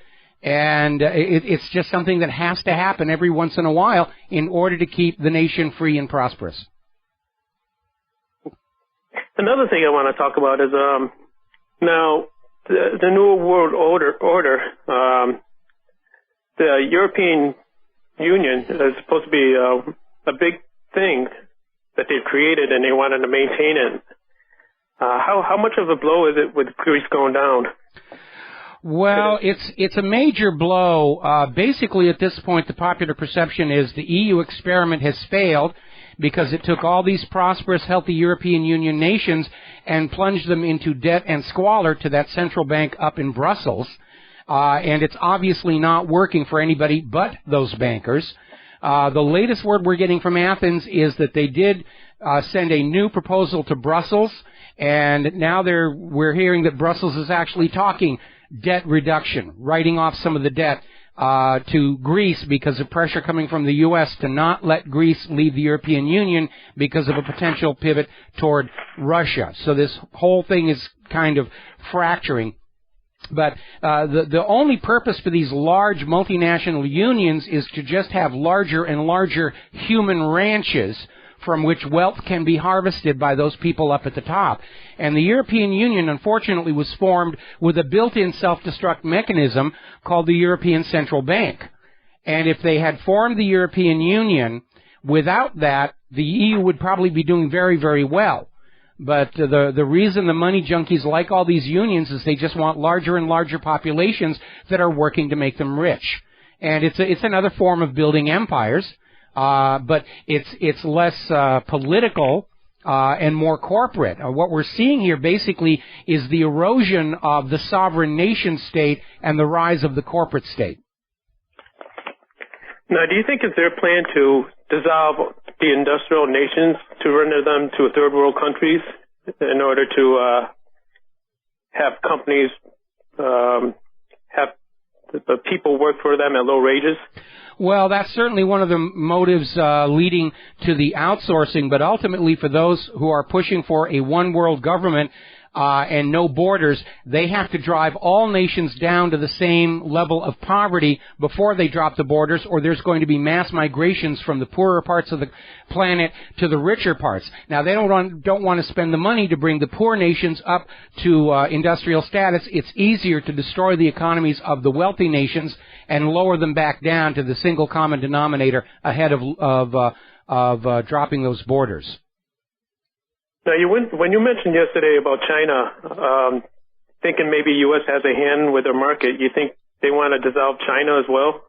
and it's just something that has to happen every once in a while in order to keep the nation free and prosperous. Another thing I want to talk about is now the New World Order, the European Union is supposed to be a big thing that they've created, and they wanted to maintain it. How much of a blow is it with Greece going down? Well, it's a major blow. Basically, at this point, the popular perception is the EU experiment has failed, because it took all these prosperous, healthy European Union nations and plunged them into debt and squalor to that central bank up in Brussels. And it's obviously not working for anybody but those bankers. The latest word we're getting from Athens is that they did send a new proposal to Brussels, and now we're hearing that Brussels is actually talking debt reduction, writing off some of the debt to Greece because of pressure coming from the U.S. to not let Greece leave the European Union because of a potential pivot toward Russia. So this whole thing is kind of fracturing. But the only purpose for these large multinational unions is to just have larger and larger human ranches from which wealth can be harvested by those people up at the top. And the European Union, unfortunately, was formed with a built-in self-destruct mechanism called the European Central Bank. And if they had formed the European Union without that, the EU would probably be doing very, very well. But the reason the money junkies like all these unions is they just want larger and larger populations that are working to make them rich. And it's another form of building empires. But it's less political and more corporate. What we're seeing here basically is the erosion of the sovereign nation state and the rise of the corporate state. Now, do you think it's their plan to dissolve the industrial nations to render them to third world countries in order to have companies have the people work for them at low wages? Well, that's certainly one of the motives leading to the outsourcing, but ultimately for those who are pushing for a one-world government and no borders, they have to drive all nations down to the same level of poverty before they drop the borders, or there's going to be mass migrations from the poorer parts of the planet to the richer parts. Now, they don't want to spend the money to bring the poor nations up to industrial status. It's easier to destroy the economies of the wealthy nations and lower them back down to the single common denominator ahead of dropping those borders. Now, when you mentioned yesterday about China, thinking maybe U.S. has a hand with their market, you think they want to dissolve China as well?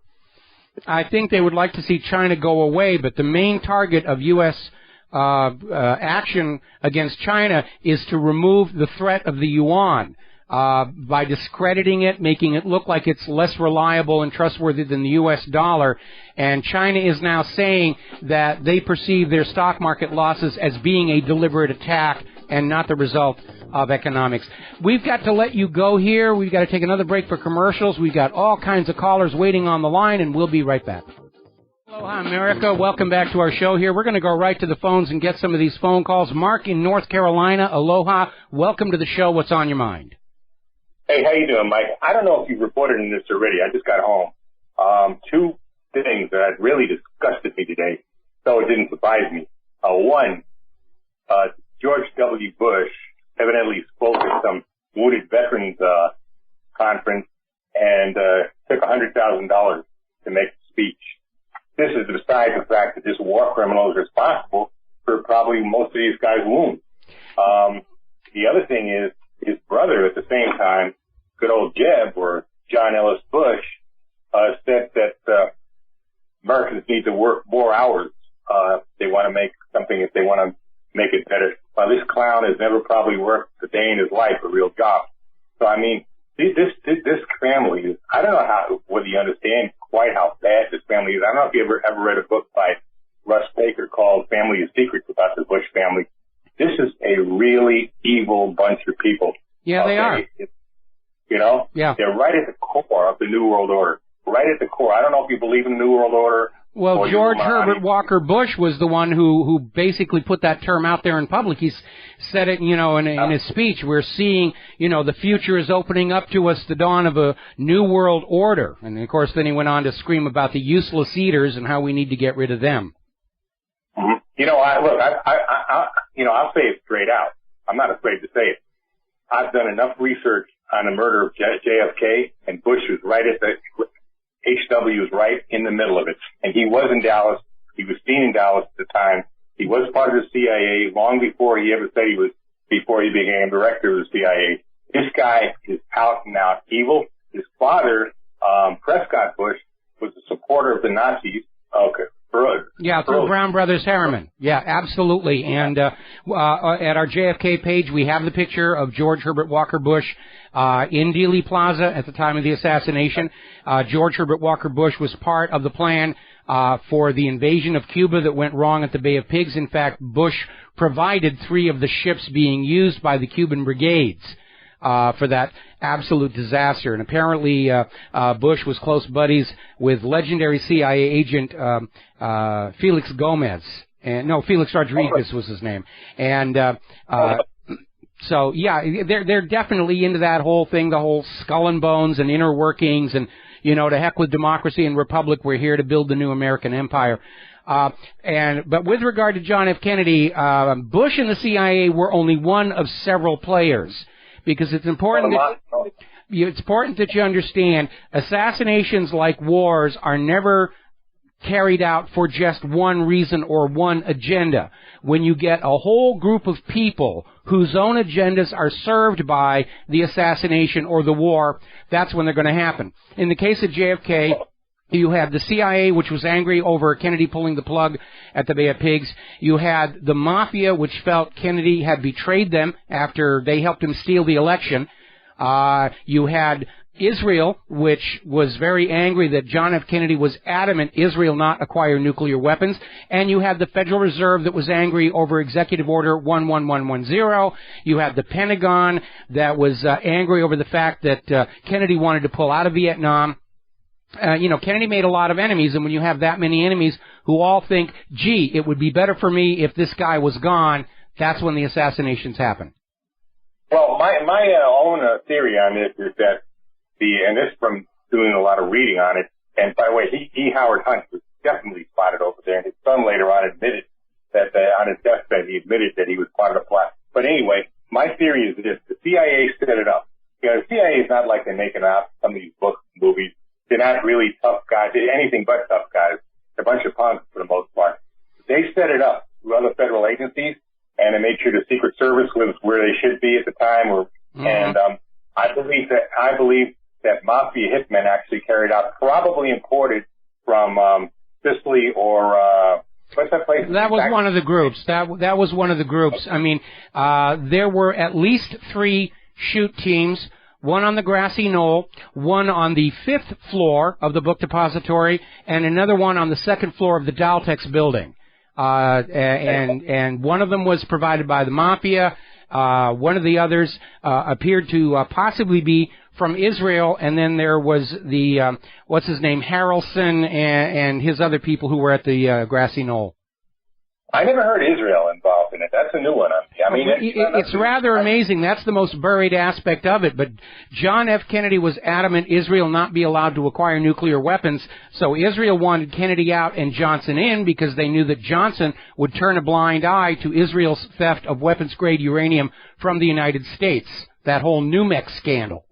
I think they would like to see China go away, but the main target of U.S. Action against China is to remove the threat of the yuan. By discrediting it, making it look like it's less reliable and trustworthy than the U.S. dollar. And China is now saying that they perceive their stock market losses as being a deliberate attack and not the result of economics. We've got to let you go here. We've got to take another break for commercials. We've got all kinds of callers waiting on the line, and we'll be right back. Aloha, America. Welcome back to our show here. We're going to go right to the phones and get some of these phone calls. Mark in North Carolina, aloha. Welcome to the show. What's on your mind? Hey, how you doing, Mike? I don't know if you've reported on this already. I just got home. Two things that really disgusted me today, so it didn't surprise me. One, George W. Bush evidently spoke at some wounded veterans conference and took $100,000 to make a speech. This is besides the fact that this war criminal is responsible for probably most of these guys' wounds. The other thing is, his brother, at the same time, good old Jeb, or John Ellis Bush, said that Americans need to work more hours if they want to make something, if they want to make it better. Well, this clown has never probably worked a day in his life a real job. So, I mean, this family is, I don't know whether you understand quite how bad this family is. I don't know if you ever read a book by Russ Baker called Family is Secrets about the Bush family. This is a really evil bunch of people. Yeah, they are. You know? Yeah. They're right at the core of the New World Order. Right at the core. I don't know if you believe in the New World Order. Well, George Herbert Walker Bush was the one who basically put that term out there in public. He said it, in his speech. We're seeing, the future is opening up to us, the dawn of a new world order. And, of course, then he went on to scream about the useless eaters and how we need to get rid of them. Mm-hmm. I'll say it straight out. I'm not afraid to say it. I've done enough research on the murder of JFK, and Bush was right at HW was right in the middle of it. And he was in Dallas. He was seen in Dallas at the time. He was part of the CIA long before he ever said before he became director of the CIA. This guy is out and out evil. His father, Prescott Bush, was a supporter of the Nazis. Okay. Yeah, through Brown Brothers Harriman. Yeah, absolutely. And at our JFK page, we have the picture of George Herbert Walker Bush in Dealey Plaza at the time of the assassination. George Herbert Walker Bush was part of the plan for the invasion of Cuba that went wrong at the Bay of Pigs. In fact, Bush provided 3 of the ships being used by the Cuban brigades for that absolute disaster. And apparently Bush was close buddies with legendary CIA agent Felix Gomez. Felix Rodriguez was his name. And so, yeah, they're definitely into that whole thing, the whole skull and bones and inner workings and, to heck with democracy and republic, we're here to build the new American empire. But with regard to John F. Kennedy, Bush and the CIA were only one of several players. Because it's important that you understand assassinations like wars are never carried out for just one reason or one agenda. When you get a whole group of people whose own agendas are served by the assassination or the war, that's when they're going to happen. In the case of JFK, you had the CIA, which was angry over Kennedy pulling the plug at the Bay of Pigs. You had the Mafia, which felt Kennedy had betrayed them after they helped him steal the election. You had Israel, which was very angry that John F. Kennedy was adamant Israel not acquire nuclear weapons. And you had the Federal Reserve that was angry over Executive Order 11110. You had the Pentagon that was angry over the fact that Kennedy wanted to pull out of Vietnam. Kennedy made a lot of enemies, and when you have that many enemies who all think, gee, it would be better for me if this guy was gone, that's when the assassinations happen. Well, my own theory on this is that and this from doing a lot of reading on it, and by the way, Howard Hunt was definitely spotted over there, and his son later on admitted that on his deathbed he admitted that he was part of the plot. But anyway, my theory is this: the CIA set it up. The CIA is not like they make it out some of these books and movies. They're not really tough guys. They're anything but tough guys. They're a bunch of punks for the most part. They set it up through other federal agencies, and they made sure the Secret Service was where they should be at the time. And I believe that Mafia hitmen actually carried out, probably imported from Sicily or what's that place? That was one of the groups. That was one of the groups. I mean, there were at least 3 shoot teams. One on the grassy knoll, one on the 5th floor of the book depository, and another one on the 2nd floor of the Daltex building. And one of them was provided by the Mafia. One of the others appeared to possibly be from Israel, and then there was the, what's his name, Harrelson and his other people who were at the grassy knoll. I never heard Israel involved in it. That's a new one on me. I mean, it's rather amazing. That's the most buried aspect of it. But John F. Kennedy was adamant Israel not be allowed to acquire nuclear weapons. So Israel wanted Kennedy out and Johnson in because they knew that Johnson would turn a blind eye to Israel's theft of weapons-grade uranium from the United States. That whole NUMEX scandal.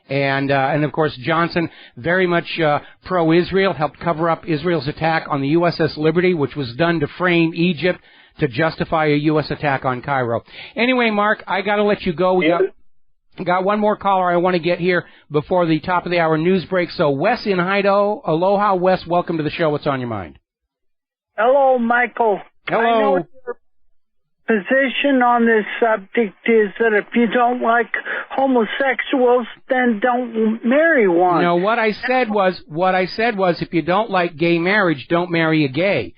And of course, Johnson, very much pro-Israel, helped cover up Israel's attack on the USS Liberty, which was done to frame Egypt to justify a U.S. attack on Cairo. Anyway, Mark, I got to let you go. We got one more caller I want to get here before the top of the hour news break. So, Wes in Idaho. Aloha, Wes. Welcome to the show. What's on your mind? Hello, Michael. Hello. I know your position on this subject is that if you don't like homosexuals, then don't marry one. No, what I said was if you don't like gay marriage, don't marry a gay.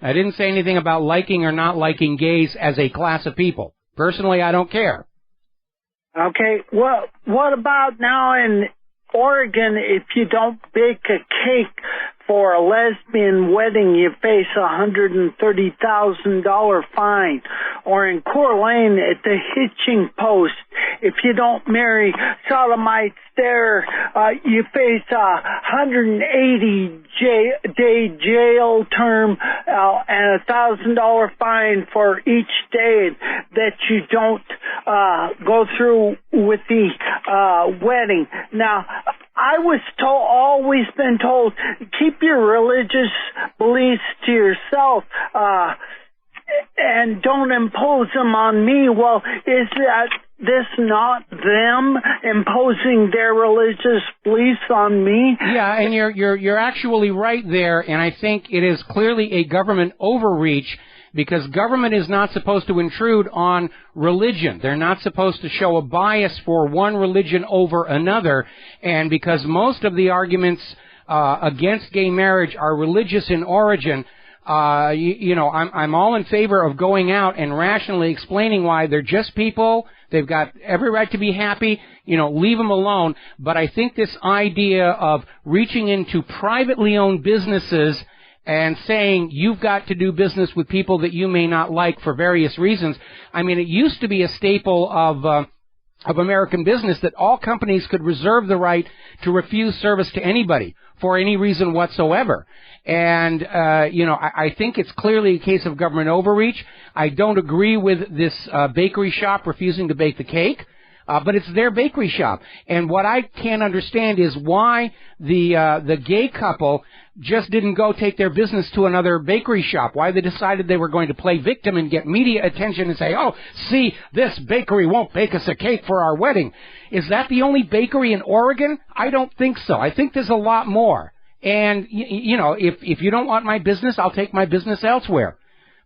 I didn't say anything about liking or not liking gays as a class of people. Personally, I don't care. Okay, well, what about now in Oregon, if you don't bake a cake for a lesbian wedding, you face a $130,000 fine. Or in Coeur d'Alene at the hitching post, if you don't marry sodomites there, you face a 180-day jail term and a $1,000 fine for each day that you don't go through with the wedding. Now, I was always been told, keep your religious beliefs to yourself, and don't impose them on me. Well, is that this not them imposing their religious beliefs on me? Yeah, and you're actually right there, and I think it is clearly a government overreach, because government is not supposed to intrude on religion. They're not supposed to show a bias for one religion over another, and because most of the arguments against gay marriage are religious in origin, I'm all in favor of going out and rationally explaining why they're just people. They've got every right to be happy. Leave them alone. But I think this idea of reaching into privately owned businesses and saying you've got to do business with people that you may not like for various reasons. I mean, it used to be a staple of American business that all companies could reserve the right to refuse service to anybody for any reason whatsoever. And, I think it's clearly a case of government overreach. I don't agree with this bakery shop refusing to bake the cake. But it's their bakery shop. And what I can't understand is why the gay couple just didn't go take their business to another bakery shop, why they decided they were going to play victim and get media attention and say, oh, see, this bakery won't bake us a cake for our wedding. Is that the only bakery in Oregon? I don't think so. I think there's a lot more. And, if you don't want my business, I'll take my business elsewhere.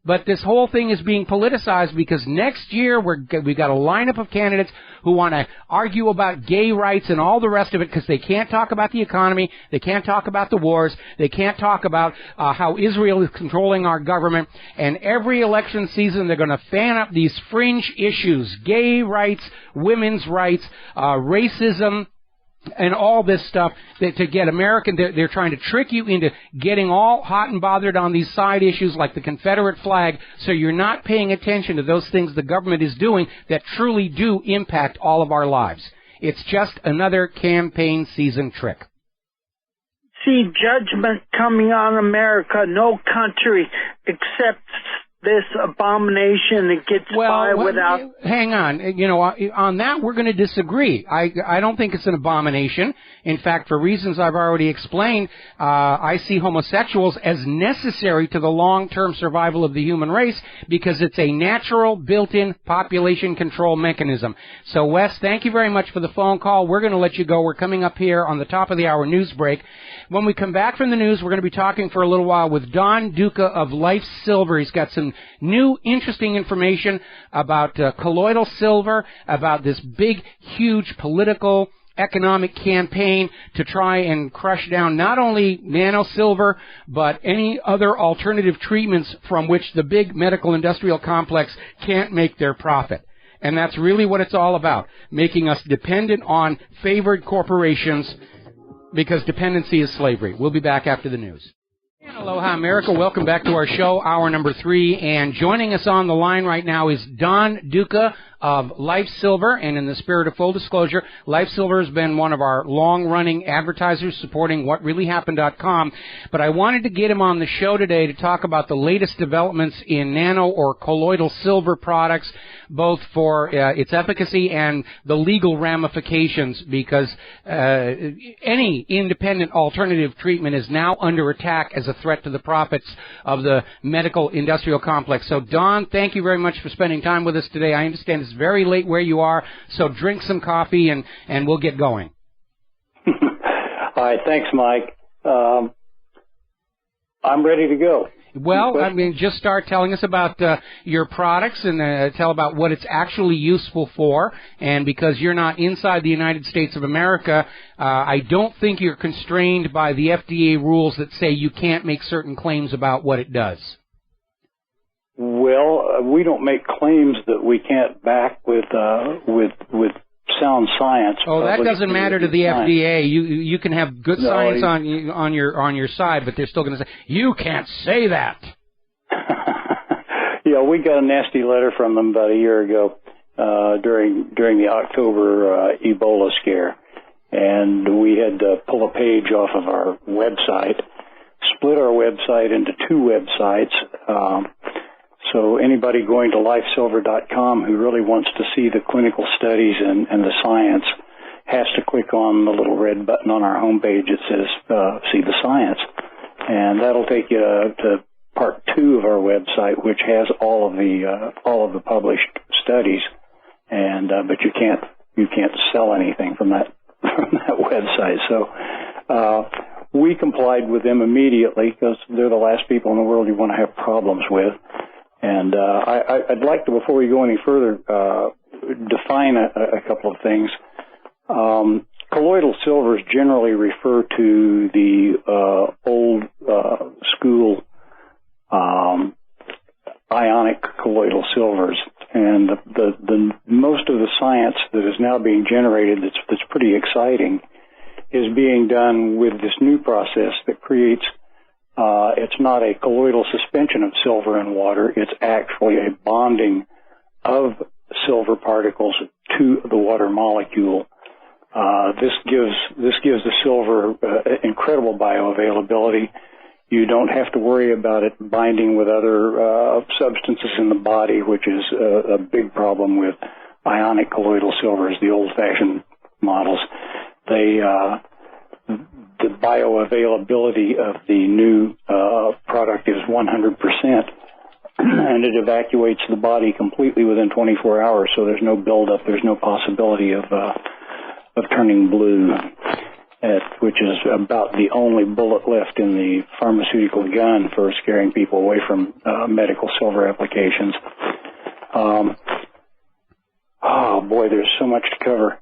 But this whole thing is being politicized because next year we've got a lineup of candidates who want to argue about gay rights and all the rest of it because they can't talk about the economy, they can't talk about the wars, they can't talk about how Israel is controlling our government. And every election season they're going to fan up these fringe issues, gay rights, women's rights, racism, and all this stuff to get American. They're trying to trick you into getting all hot and bothered on these side issues like the Confederate flag, so you're not paying attention to those things the government is doing that truly do impact all of our lives. It's just another campaign season trick. See judgment coming on America. No country accepts this abomination that gets by without... Hang on. On that, we're going to disagree. I don't think it's an abomination. In fact, for reasons I've already explained, I see homosexuals as necessary to the long-term survival of the human race because it's a natural, built-in population control mechanism. So, Wes, thank you very much for the phone call. We're going to let you go. We're coming up here on the top of the hour news break. When we come back from the news, we're going to be talking for a little while with Don Duca of Life Silver. He's got some new, interesting information about colloidal silver, about this big, huge political, economic campaign to try and crush down not only nano-silver, but any other alternative treatments from which the big medical industrial complex can't make their profit. And that's really what it's all about, making us dependent on favored corporations, because dependency is slavery. We'll be back after the news. And aloha, America. Welcome back to our show, hour number 3. And joining us on the line right now is Don Duca of Life Silver. And in the spirit of full disclosure, Life Silver has been one of our long-running advertisers supporting WhatReallyHappened.com. But I wanted to get him on the show today to talk about the latest developments in nano or colloidal silver products, both for its efficacy and the legal ramifications, because any independent alternative treatment is now under attack as a threat to the profits of the medical industrial complex. So, Don, thank you very much for spending time with us today. I understand it's very late where you are, so drink some coffee and we'll get going. All right, thanks, Mike. I'm ready to go. Well, I mean, just start telling us about your products and tell about what it's actually useful for. And because you're not inside the United States of America, I don't think you're constrained by the FDA rules that say you can't make certain claims about what it does. Well, we don't make claims that we can't back with sound science. Oh, that doesn't matter to the FDA. You can have good science on your side, but they're still going to say you can't say that. Yeah, we got a nasty letter from them about a year ago during the October Ebola scare, and we had to pull a page off of our website, split our website into 2 websites. So anybody going to lifesilver.com who really wants to see the clinical studies and the science has to click on the little red button on our homepage that says see the science. And that'll take you to part 2 of our website, which has all of the published studies and but you can't sell anything from that website. So we complied with them immediately because they're the last people in the world you want to have problems with. And I'd like to, before we go any further, define a couple of things. Colloidal silvers generally refer to the old school ionic colloidal silvers, and the most of the science that is now being generated that's pretty exciting is being done with this new process that creates it's not a colloidal suspension of silver in water, it's actually a bonding of silver particles to the water molecule. This gives the silver incredible bioavailability. You don't have to worry about it binding with other substances in the body, which is a big problem with ionic colloidal silvers, the old-fashioned models. The bioavailability of the new product is 100%, and it evacuates the body completely within 24 hours, so there's no buildup, there's no possibility of turning blue, which is about the only bullet left in the pharmaceutical gun for scaring people away from medical silver applications. Oh boy, there's so much to cover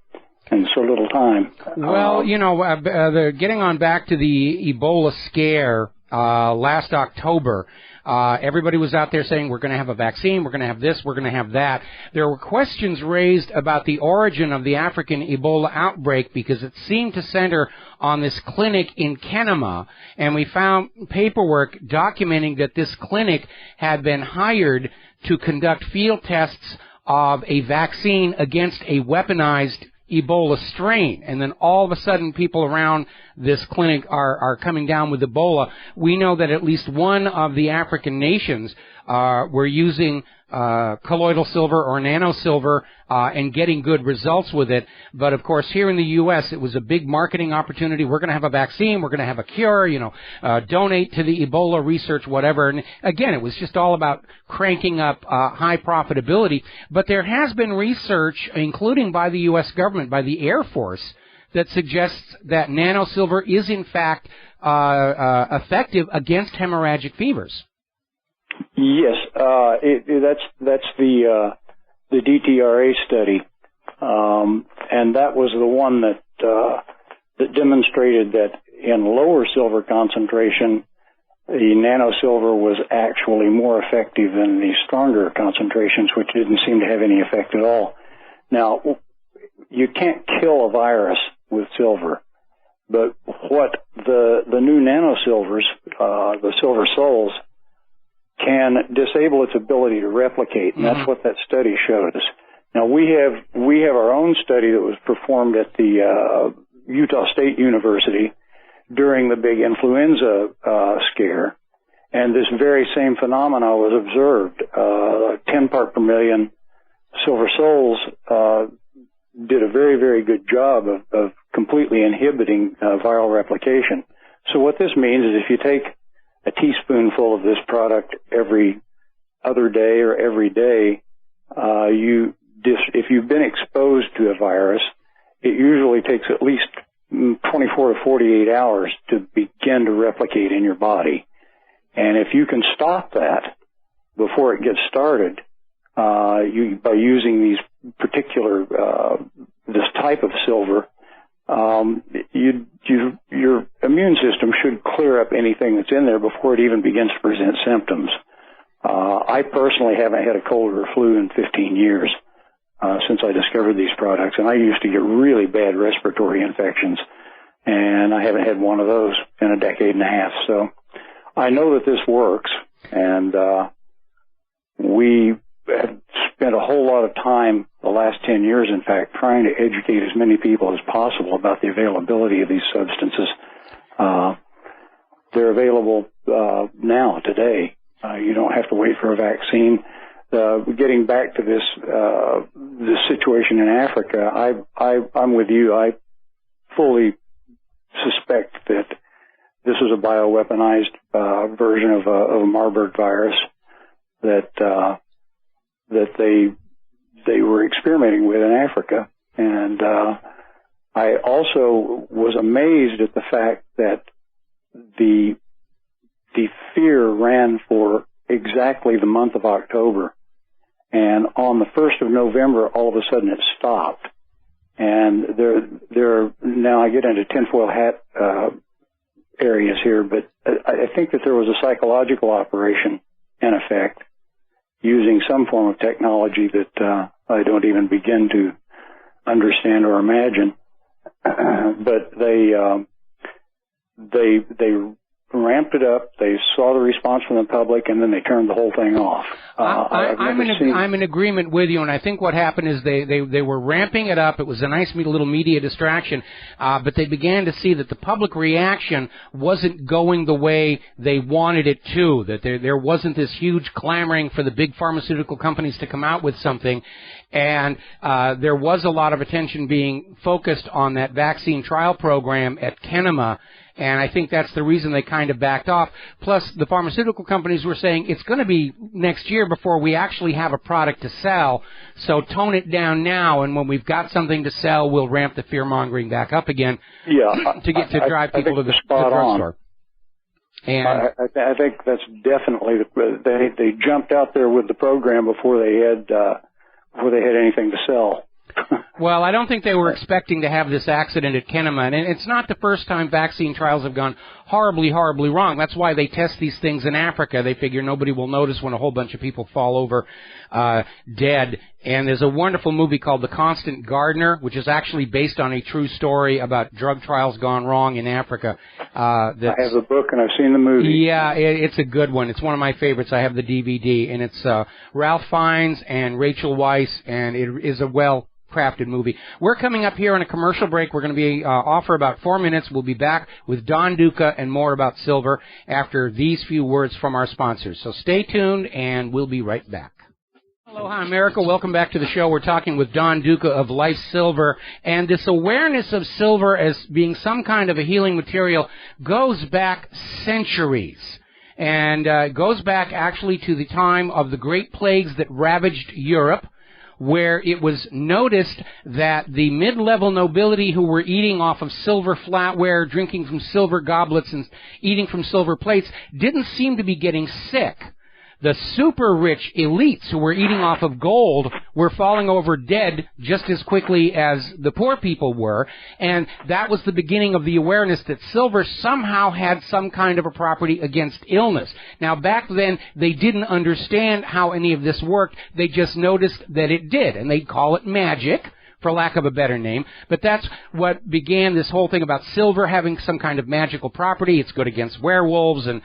in so little time. Well, getting on back to the Ebola scare last October, everybody was out there saying we're going to have a vaccine, we're going to have this, we're going to have that. There were questions raised about the origin of the African Ebola outbreak because it seemed to center on this clinic in Kenema, and we found paperwork documenting that this clinic had been hired to conduct field tests of a vaccine against a weaponized Ebola strain, and then all of a sudden people around this clinic are coming down with Ebola. We know that at least one of the African nations were using colloidal silver or nanosilver and getting good results with it. But of course, here in the U.S., it was a big marketing opportunity. We're going to have a vaccine. We're going to have a cure. Donate to the Ebola research, whatever. And again, it was just all about cranking up high profitability. But there has been research, including by the U.S. government, by the Air Force, that suggests that nanosilver is in fact effective against hemorrhagic fevers. Yes, that's the DTRA study, and that was the one that demonstrated that in lower silver concentration, the nanosilver was actually more effective than the stronger concentrations, which didn't seem to have any effect at all. Now, you can't kill a virus with silver, but what the new nanosilvers, the silver sols, can disable its ability to replicate, and that's what that study showed us. Now, we have our own study that was performed at the Utah State University during the big influenza scare, and this very same phenomena was observed. 10 part per million silver sols did a very, very good job of completely inhibiting viral replication. So what this means is if you take a teaspoonful of this product every other day or every day, if you've been exposed to a virus, it usually takes at least 24 to 48 hours to begin to replicate in your body. And if you can stop that before it gets started, by using these particular, this type of silver, your immune system should clear up anything that's in there before it even begins to present symptoms. I personally haven't had a cold or flu in 15 years since I discovered these products, and I used to get really bad respiratory infections, and I haven't had one of those in a decade and a half. So I know that this works, and we have spent a whole lot of time, the last 10 years, in fact, trying to educate as many people as possible about the availability of these substances. They're available now, today. You don't have to wait for a vaccine. Getting back to this situation in Africa, I'm with you. I fully suspect that this is a bioweaponized version of a Marburg virus that they they were experimenting with in Africa. And I also was amazed at the fact that the fear ran for exactly the month of October. And on the 1st of November, all of a sudden it stopped. And now I get into tinfoil hat areas here, but I think that there was a psychological operation in effect using some form of technology that I don't even begin to understand or imagine. But they ramped it up. They saw the response from the public, and then they turned the whole thing off. I'm in agreement with you, and I think what happened is they were ramping it up. It was a nice little media distraction, but they began to see that the public reaction wasn't going the way they wanted it to, that there wasn't this huge clamoring for the big pharmaceutical companies to come out with something, and there was a lot of attention being focused on that vaccine trial program at Kenema. And I think that's the reason they kind of backed off. Plus, the pharmaceutical companies were saying it's going to be next year before we actually have a product to sell, so tone it down now, and when we've got something to sell, we'll ramp the fear-mongering back up again to drive people to the drugstore. And I think that's definitely they jumped out there with the program before they had anything to sell. Well, I don't think they were expecting to have this accident at Kenema, and it's not the first time vaccine trials have gone horribly, horribly wrong. That's why they test these things in Africa. They figure nobody will notice when a whole bunch of people fall over dead. And there's a wonderful movie called The Constant Gardener, which is actually based on a true story about drug trials gone wrong in Africa. I have the book and I've seen the movie. Yeah, it's a good one. It's one of my favorites. I have the DVD, and it's Ralph Fiennes and Rachel Weisz, and it is a well-crafted movie. We're coming up here on a commercial break. We're going to be off for about 4 minutes. We'll be back with Don Duca and more about silver after these few words from our sponsors. So stay tuned, and we'll be right back. Aloha, America. Welcome back to the show. We're talking with Don Duca of Life Silver, and this awareness of silver as being some kind of a healing material goes back centuries. And goes back actually to the time of the Great Plagues that ravaged Europe, where it was noticed that the mid-level nobility who were eating off of silver flatware, drinking from silver goblets, and eating from silver plates didn't seem to be getting sick. The super-rich elites who were eating off of gold were falling over dead just as quickly as the poor people were, and that was the beginning of the awareness that silver somehow had some kind of a property against illness. Now, back then, they didn't understand how any of this worked. They just noticed that it did, and they'd call it magic, for lack of a better name. But that's what began this whole thing about silver having some kind of magical property. It's good against werewolves, and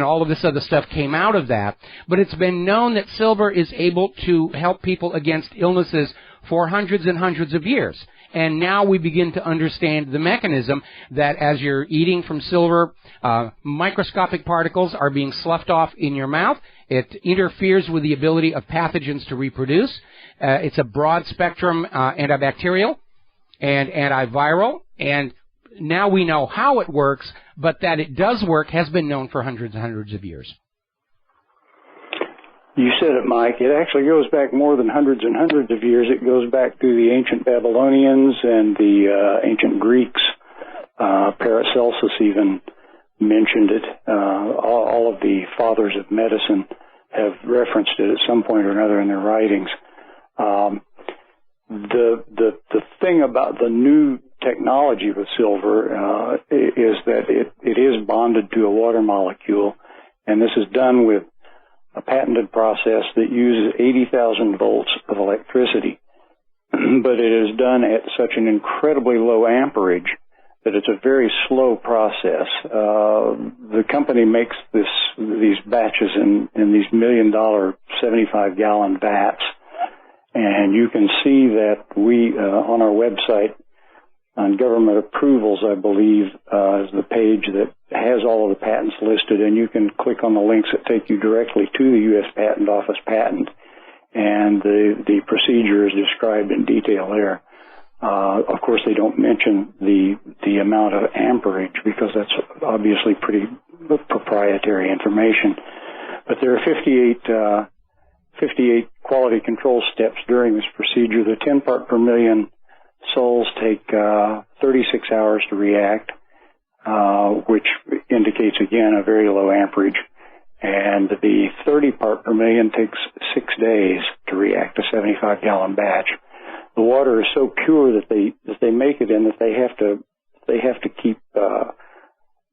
all of this other stuff came out of that. But it's been known that silver is able to help people against illnesses for hundreds and hundreds of years. And now we begin to understand the mechanism that as you're eating from silver, microscopic particles are being sloughed off in your mouth. It interferes with the ability of pathogens to reproduce. It's a broad-spectrum antibacterial and antiviral, and now we know how it works, but that it does work has been known for hundreds and hundreds of years. You said it, Mike. It actually goes back more than hundreds and hundreds of years. It goes back to the ancient Babylonians and the ancient Greeks. Paracelsus even mentioned it. All of the fathers of medicine have referenced it at some point or another in their writings. The thing about the new technology with silver is that it is bonded to a water molecule, and this is done with a patented process that uses 80,000 volts of electricity, but it is done at such an incredibly low amperage that it's a very slow process. The company makes these batches in these $1 million 75-gallon vats, and you can see that we on our website on government approvals, I believe, is the page that has all of the patents listed, and you can click on the links that take you directly to the U.S. Patent Office patent, and the procedure is described in detail there. Of course, they don't mention the amount of amperage because that's obviously pretty proprietary information. But there are 58 58 quality control steps during this procedure. The 10 part per million sols take 36 hours to react, which indicates, again, a very low amperage. And the 30 part per million takes 6 days to react a 75-gallon batch. The water is so pure that they make it in that they have to keep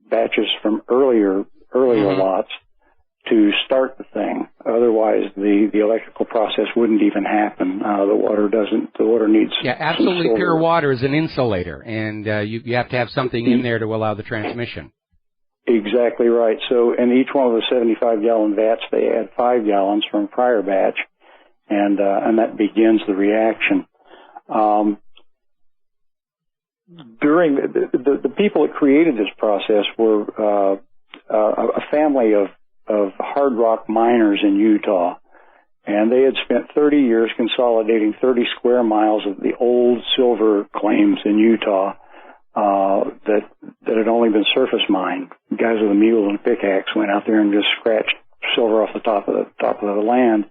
batches from earlier lots to start the thing. Otherwise, the electrical process wouldn't even happen. The water needs absolutely pure water is an insulator, and you have to have something in there to allow the transmission. Exactly right. So in each one of the 75-gallon vats, they add 5 gallons from prior batch, and that begins the reaction. During the people that created this process were a family of hard rock miners in Utah, and they had spent 30 years consolidating 30 square miles of the old silver claims in Utah that had only been surface mined. Guys with a mule and a pickaxe went out there and just scratched silver off the top of the land.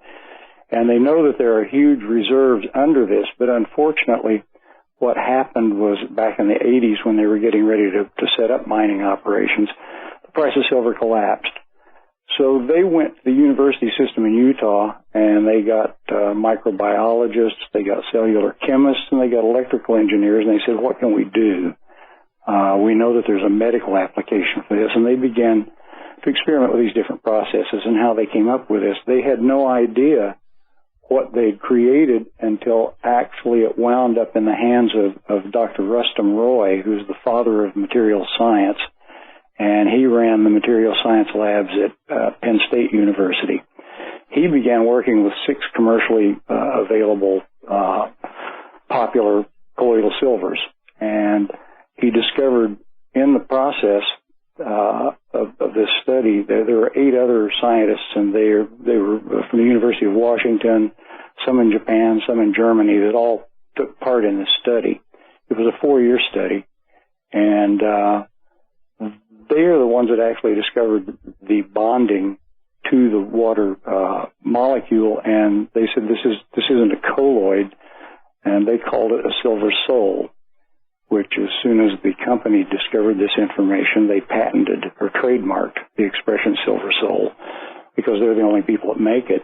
And they know that there are huge reserves under this, but unfortunately what happened was back in the 80s when they were getting ready to set up mining operations, the price of silver collapsed. So they went to the university system in Utah, and they got microbiologists, they got cellular chemists, and they got electrical engineers, and they said, what can we do? We know that there's a medical application for this, and they began to experiment with these different processes and how they came up with this. They had no idea what they'd created until actually it wound up in the hands of Dr. Rustum Roy, who's the father of material science, and he ran the material science labs at Penn State University. He began working with 6 commercially available popular colloidal silvers, and he discovered in the process of this study there were 8 other scientists, and they were from the University of Washington, some in Japan, some in Germany, that all took part in this study. It was a 4-year study, and they are the ones that actually discovered the bonding to the water molecule, and they said this isn't a colloid, and they called it a silver sol, which as soon as the company discovered this information, they patented or trademarked the expression silver sol, because they're the only people that make it,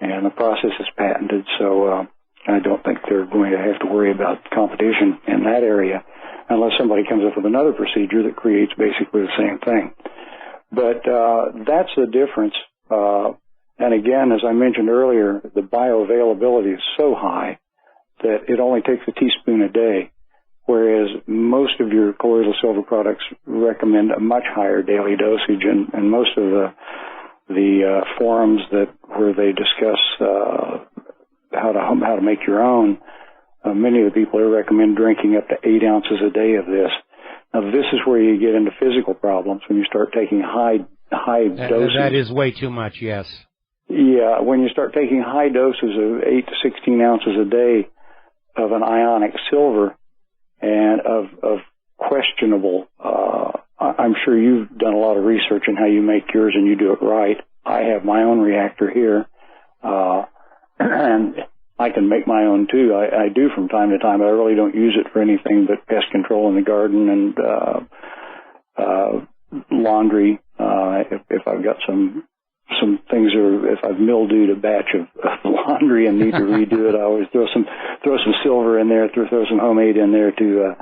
and the process is patented. So I don't think they're going to have to worry about competition in that area unless somebody comes up with another procedure that creates basically the same thing. But that's the difference. And again, as I mentioned earlier, the bioavailability is so high that it only takes a teaspoon a day, whereas most of your colloidal silver products recommend a much higher daily dosage, and most of the forums where they discuss how to make your own, many of the people there recommend drinking up to 8 ounces a day of this. Now, this is where you get into physical problems when you start taking high doses. That is way too much, yes. Yeah, when you start taking high doses of 8 to 16 ounces a day of an ionic silver and of questionable, I'm sure you've done a lot of research on how you make yours and you do it right. I have my own reactor here, and I can make my own too. I do from time to time, but I really don't use it for anything but pest control in the garden and laundry. If I've got some things, or if I've mildewed a batch of laundry and need to redo it, I always throw some silver in there, throw some homemade in there to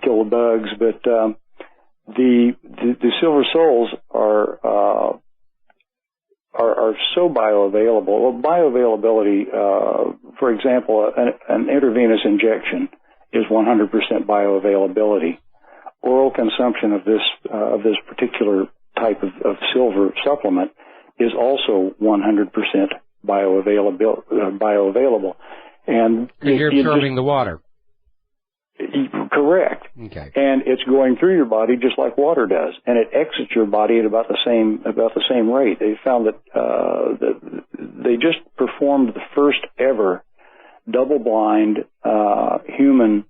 kill the bugs. But the silver sols are so bioavailable. Well, bioavailability, for example, an intravenous injection is 100% bioavailability. Oral consumption of this particular type of silver supplement is also 100% bioavailable. And you're absorbing the water. Correct. Okay. And it's going through your body just like water does, and it exits your body at about the same rate. They found that they just performed the first ever double-blind human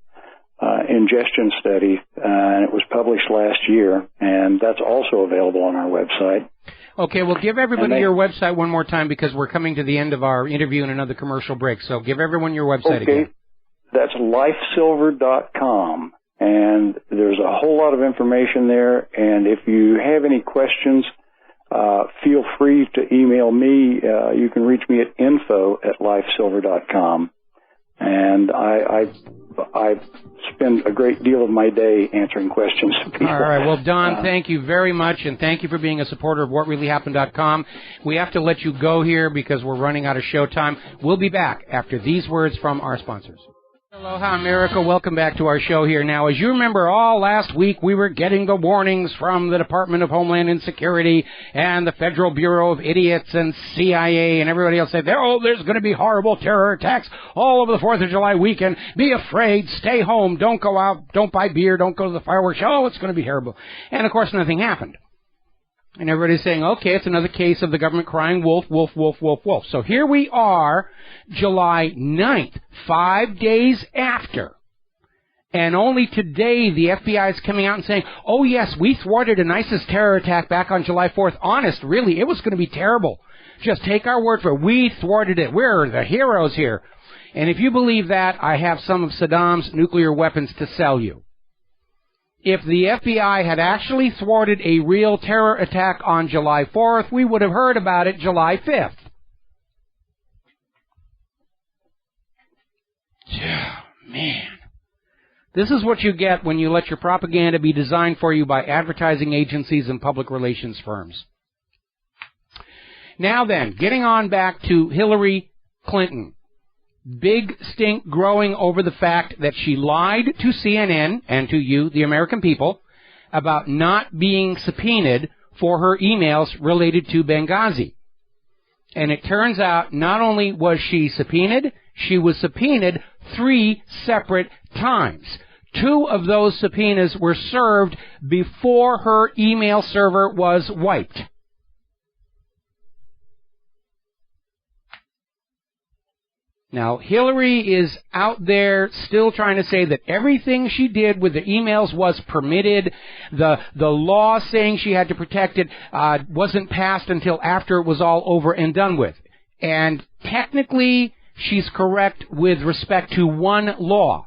ingestion study, and it was published last year, and that's also available on our website. Okay, well, give everybody your website one more time because we're coming to the end of our interview and another commercial break. So give everyone your website again. That's lifesilver.com. And there's a whole lot of information there. And if you have any questions, feel free to email me. You can reach me at info@lifesilver.com. And I spend a great deal of my day answering questions from people. All right. Well, Don, thank you very much, and thank you for being a supporter of WhatReallyHappened.com. We have to let you go here because we're running out of show time. We'll be back after these words from our sponsors. Aloha, America. Welcome back to our show here. Now, as you remember, all last week we were getting the warnings from the Department of Homeland Security and the Federal Bureau of Idiots and CIA and everybody else said, there's going to be horrible terror attacks all over the 4th of July weekend. Be afraid. Stay home. Don't go out. Don't buy beer. Don't go to the fireworks show. It's going to be terrible. And, of course, nothing happened. And everybody's saying, okay, it's another case of the government crying wolf, wolf, wolf, wolf, wolf. So here we are, July 9th, 5 days after. And only today the FBI is coming out and saying, oh, yes, we thwarted an ISIS terror attack back on July 4th. Honest, really, it was going to be terrible. Just take our word for it. We thwarted it. We're the heroes here. And if you believe that, I have some of Saddam's nuclear weapons to sell you. If the FBI had actually thwarted a real terror attack on July 4th, we would have heard about it July 5th. Man. This is what you get when you let your propaganda be designed for you by advertising agencies and public relations firms. Now then, getting on back to Hillary Clinton. Big stink growing over the fact that she lied to CNN and to you, the American people, about not being subpoenaed for her emails related to Benghazi. And it turns out not only was she subpoenaed, she was subpoenaed 3 separate times. 2 of those subpoenas were served before her email server was wiped. Now, Hillary is out there still trying to say that everything she did with the emails was permitted. The law saying she had to protect it wasn't passed until after it was all over and done with. And technically, she's correct with respect to one law.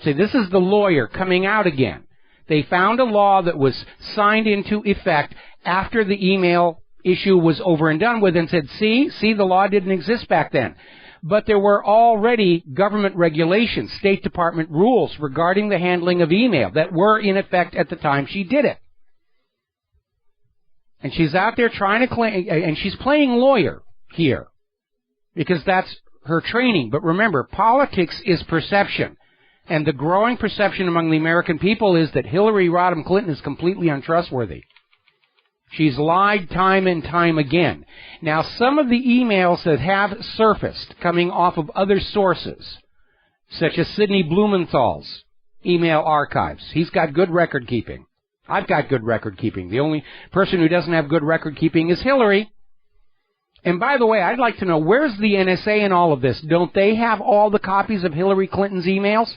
See, this is the lawyer coming out again. They found a law that was signed into effect after the email issue was over and done with and said, see, the law didn't exist back then. But there were already government regulations, State Department rules regarding the handling of email that were in effect at the time she did it. And she's out there trying to claim, and she's playing lawyer here because that's her training. But remember, politics is perception. And the growing perception among the American people is that Hillary Rodham Clinton is completely untrustworthy. She's lied time and time again. Now, some of the emails that have surfaced coming off of other sources, such as Sidney Blumenthal's email archives, he's got good record keeping. I've got good record keeping. The only person who doesn't have good record keeping is Hillary. And by the way, I'd like to know, where's the NSA in all of this? Don't they have all the copies of Hillary Clinton's emails?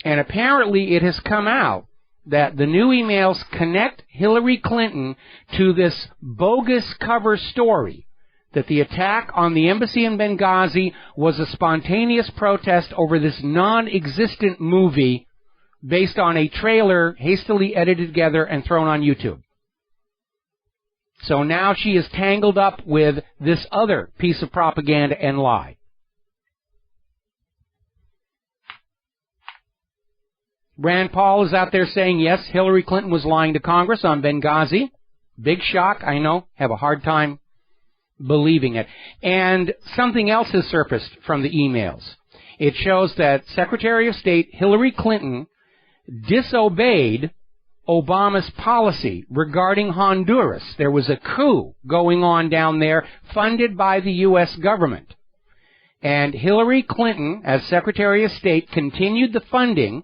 And apparently it has come out that the new emails connect Hillary Clinton to this bogus cover story that the attack on the embassy in Benghazi was a spontaneous protest over this non-existent movie based on a trailer hastily edited together and thrown on YouTube. So now she is tangled up with this other piece of propaganda and lie. Rand Paul is out there saying, yes, Hillary Clinton was lying to Congress on Benghazi. Big shock, I know. Have a hard time believing it. And something else has surfaced from the emails. It shows that Secretary of State Hillary Clinton disobeyed Obama's policy regarding Honduras. There was a coup going on down there funded by the U.S. government. And Hillary Clinton, as Secretary of State, continued the funding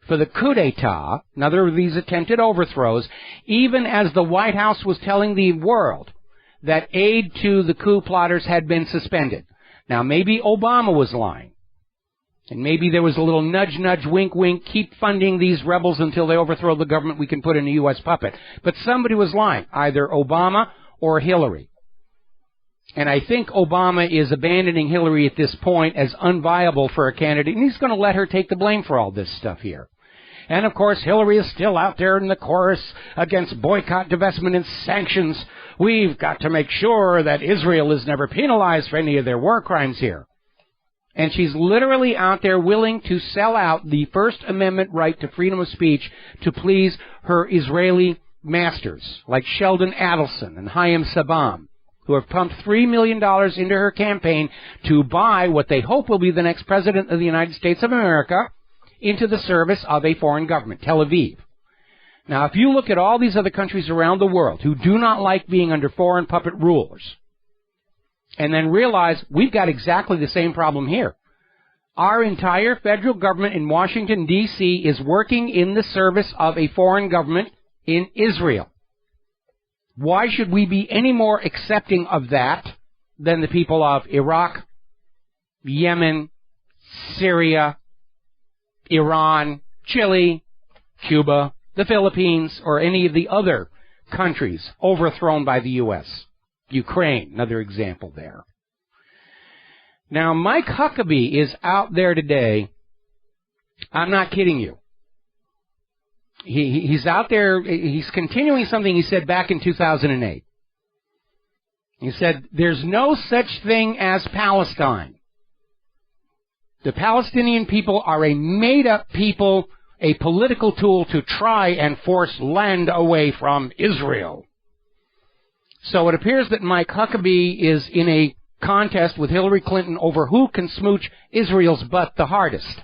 for the coup d'etat, another of these attempted overthrows, even as the White House was telling the world that aid to the coup plotters had been suspended. Now, maybe Obama was lying. And maybe there was a little nudge, nudge, wink, wink, keep funding these rebels until they overthrow the government, we can put in a U.S. puppet. But somebody was lying, either Obama or Hillary. And I think Obama is abandoning Hillary at this point as unviable for a candidate, and he's going to let her take the blame for all this stuff here. And, of course, Hillary is still out there in the chorus against boycott, divestment, and sanctions. We've got to make sure that Israel is never penalized for any of their war crimes here. And she's literally out there willing to sell out the First Amendment right to freedom of speech to please her Israeli masters, like Sheldon Adelson and Chaim Saban, who have pumped $3 million into her campaign to buy what they hope will be the next president of the United States of America into the service of a foreign government, Tel Aviv. Now, if you look at all these other countries around the world who do not like being under foreign puppet rulers, and then realize we've got exactly the same problem here. Our entire federal government in Washington, D.C. is working in the service of a foreign government in Israel. Why should we be any more accepting of that than the people of Iraq, Yemen, Syria, Iran, Chile, Cuba, the Philippines, or any of the other countries overthrown by the U.S.? Ukraine, another example there. Now, Mike Huckabee is out there today. I'm not kidding you. He's out there. He's continuing something he said back in 2008. He said, there's no such thing as Palestine. The Palestinian people are a made-up people, a political tool to try and force land away from Israel. So it appears that Mike Huckabee is in a contest with Hillary Clinton over who can smooch Israel's butt the hardest.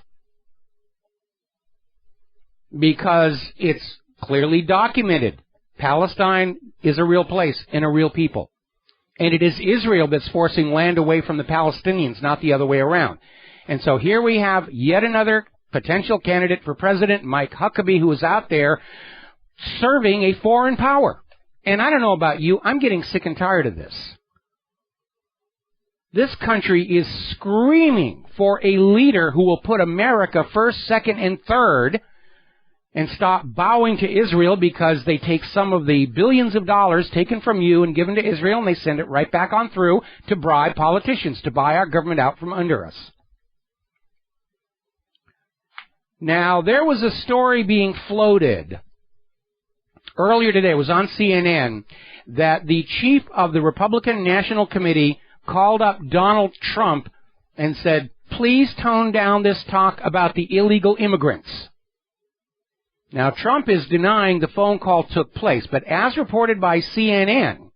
Because it's clearly documented. Palestine is a real place and a real people. And it is Israel that's forcing land away from the Palestinians, not the other way around. And so here we have yet another potential candidate for president, Mike Huckabee, who is out there serving a foreign power. And I don't know about you, I'm getting sick and tired of this. This country is screaming for a leader who will put America first, second, and third and stop bowing to Israel because they take some of the billions of dollars taken from you and given to Israel and they send it right back on through to bribe politicians to buy our government out from under us. Now, there was a story being floated earlier today, it was on CNN, that the chief of the Republican National Committee called up Donald Trump and said, please tone down this talk about the illegal immigrants. Now, Trump is denying the phone call took place, but as reported by CNN,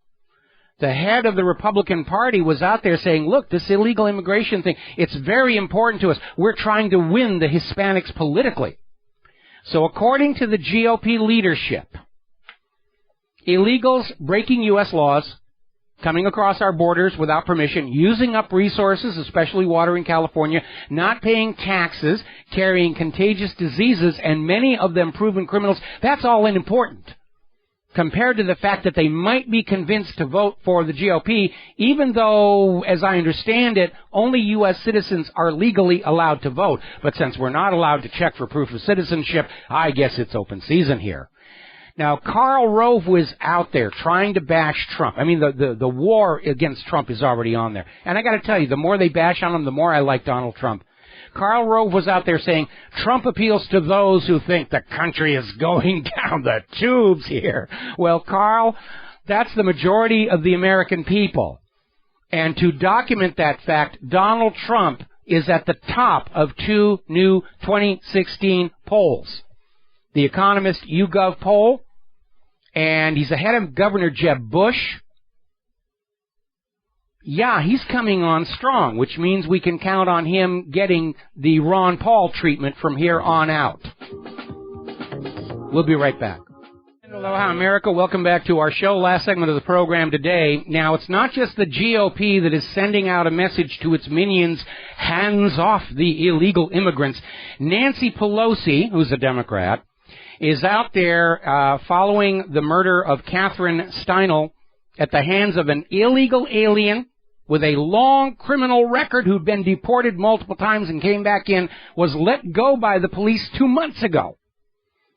the head of the Republican Party was out there saying, look, this illegal immigration thing, it's very important to us. We're trying to win the Hispanics politically. So according to the GOP leadership, illegals breaking U.S. laws, coming across our borders without permission, using up resources, especially water in California, not paying taxes, carrying contagious diseases, and many of them proven criminals, that's all unimportant compared to the fact that they might be convinced to vote for the GOP, even though, as I understand it, only U.S. citizens are legally allowed to vote. But since we're not allowed to check for proof of citizenship, I guess it's open season here. Now, Karl Rove was out there trying to bash Trump. I mean, the war against Trump is already on there. And I got to tell you, the more they bash on him, the more I like Donald Trump. Karl Rove was out there saying, Trump appeals to those who think the country is going down the tubes here. Well, Karl, that's the majority of the American people. And to document that fact, Donald Trump is at the top of two new 2016 polls. The Economist YouGov poll, and he's ahead of Governor Jeb Bush. Yeah, he's coming on strong, which means we can count on him getting the Ron Paul treatment from here on out. We'll be right back. Aloha, America. Welcome back to our show. Last segment of the program today. Now, it's not just the GOP that is sending out a message to its minions, hands off the illegal immigrants. Nancy Pelosi, who's a Democrat, is out there following the murder of Catherine Steinle at the hands of an illegal alien with a long criminal record who'd been deported multiple times and came back in was let go by the police 2 months ago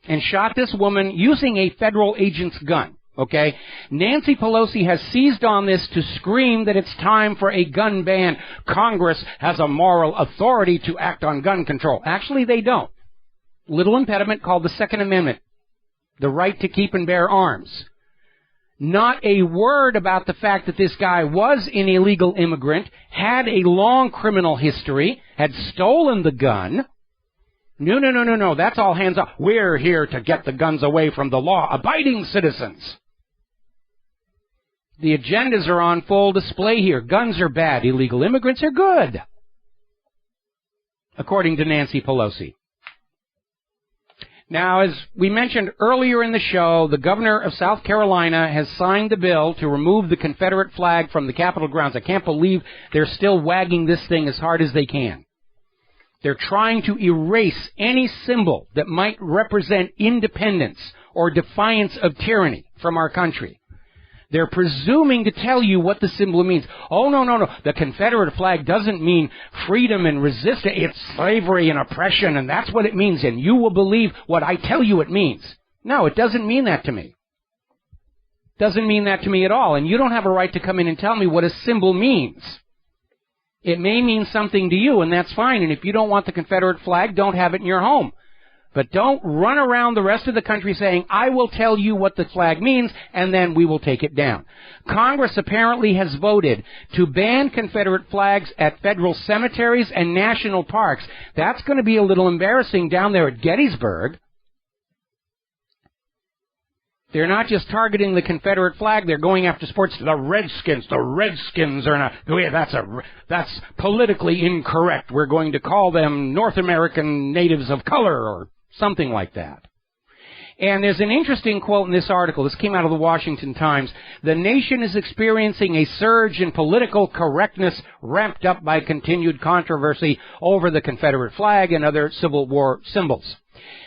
and shot this woman using a federal agent's gun. Okay? Nancy Pelosi has seized on this to scream that it's time for a gun ban. Congress has a moral authority to act on gun control. Actually, they don't. Little impediment called the Second Amendment, the right to keep and bear arms. Not a word about the fact that this guy was an illegal immigrant, had a long criminal history, had stolen the gun. No. That's all hands up. We're here to get the guns away from the law-abiding citizens. The agendas are on full display here. Guns are bad. Illegal immigrants are good, according to Nancy Pelosi. Now, as we mentioned earlier in the show, the governor of South Carolina has signed the bill to remove the Confederate flag from the Capitol grounds. I can't believe they're still wagging this thing as hard as they can. They're trying to erase any symbol that might represent independence or defiance of tyranny from our country. They're presuming to tell you what the symbol means. Oh, no. The Confederate flag doesn't mean freedom and resistance. It's slavery and oppression, and that's what it means, and you will believe what I tell you it means. No, it doesn't mean that to me. Doesn't mean that to me at all, and you don't have a right to come in and tell me what a symbol means. It may mean something to you, and that's fine, and if you don't want the Confederate flag, don't have it in your home. But don't run around the rest of the country saying, I will tell you what the flag means, and then we will take it down. Congress apparently has voted to ban Confederate flags at federal cemeteries and national parks. That's going to be a little embarrassing down there at Gettysburg. They're not just targeting the Confederate flag, they're going after sports. The Redskins are not, that's politically incorrect. We're going to call them North American natives of color or something like that. And there's an interesting quote in this article. This came out of the Washington Times. The nation is experiencing a surge in political correctness ramped up by continued controversy over the Confederate flag and other Civil War symbols.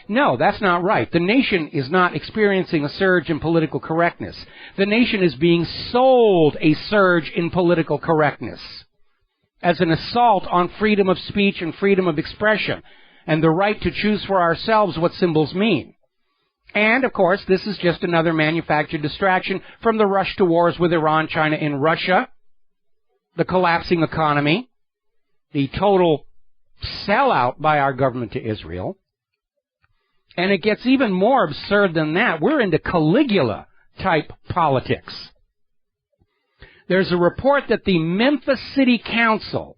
No, that's not right. The nation is not experiencing a surge in political correctness. The nation is being sold a surge in political correctness as an assault on freedom of speech and freedom of expression and the right to choose for ourselves what symbols mean. And, of course, this is just another manufactured distraction from the rush to wars with Iran, China, and Russia, the collapsing economy, the total sellout by our government to Israel. And it gets even more absurd than that. We're into Caligula-type politics. There's a report that the Memphis City Council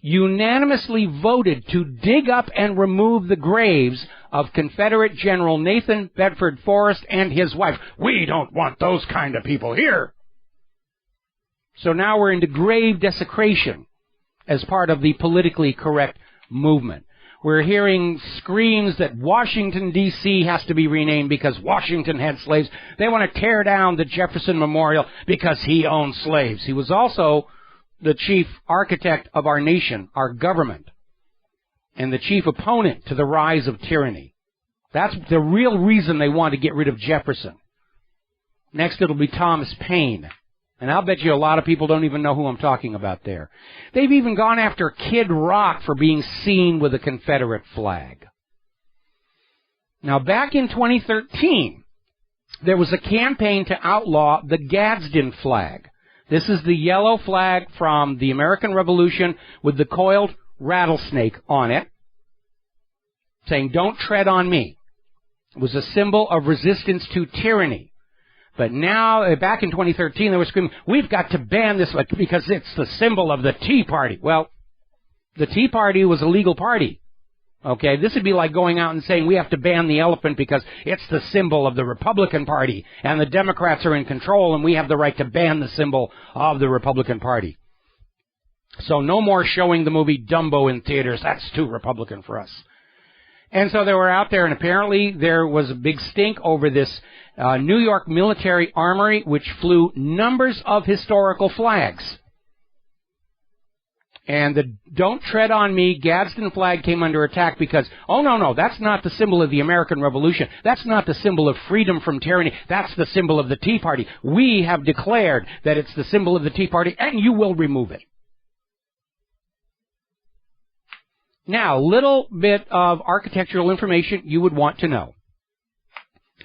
unanimously voted to dig up and remove the graves of Confederate General Nathan Bedford Forrest and his wife. We don't want those kind of people here. So now we're into grave desecration as part of the politically correct movement. We're hearing screams that Washington, D.C. has to be renamed because Washington had slaves. They want to tear down the Jefferson Memorial because he owned slaves. He was also the chief architect of our nation, our government, and the chief opponent to the rise of tyranny. That's the real reason they want to get rid of Jefferson. Next it'll be Thomas Paine. And I'll bet you a lot of people don't even know who I'm talking about there. They've even gone after Kid Rock for being seen with a Confederate flag. Now, back in 2013, there was a campaign to outlaw the Gadsden flag. This is the yellow flag from the American Revolution with the coiled rattlesnake on it, saying, "Don't tread on me." It was a symbol of resistance to tyranny. But now, back in 2013, they were screaming, we've got to ban this because it's the symbol of the Tea Party. Well, the Tea Party was a legal party. Okay, this would be like going out and saying we have to ban the elephant because it's the symbol of the Republican Party and the Democrats are in control and we have the right to ban the symbol of the Republican Party. So no more showing the movie Dumbo in theaters. That's too Republican for us. And so they were out there, and apparently there was a big stink over this New York military armory, which flew numbers of historical flags. And the Don't Tread on Me Gadsden flag came under attack because, oh, no, that's not the symbol of the American Revolution. That's not the symbol of freedom from tyranny. That's the symbol of the Tea Party. We have declared that it's the symbol of the Tea Party, and you will remove it. Now, little bit of architectural information you would want to know.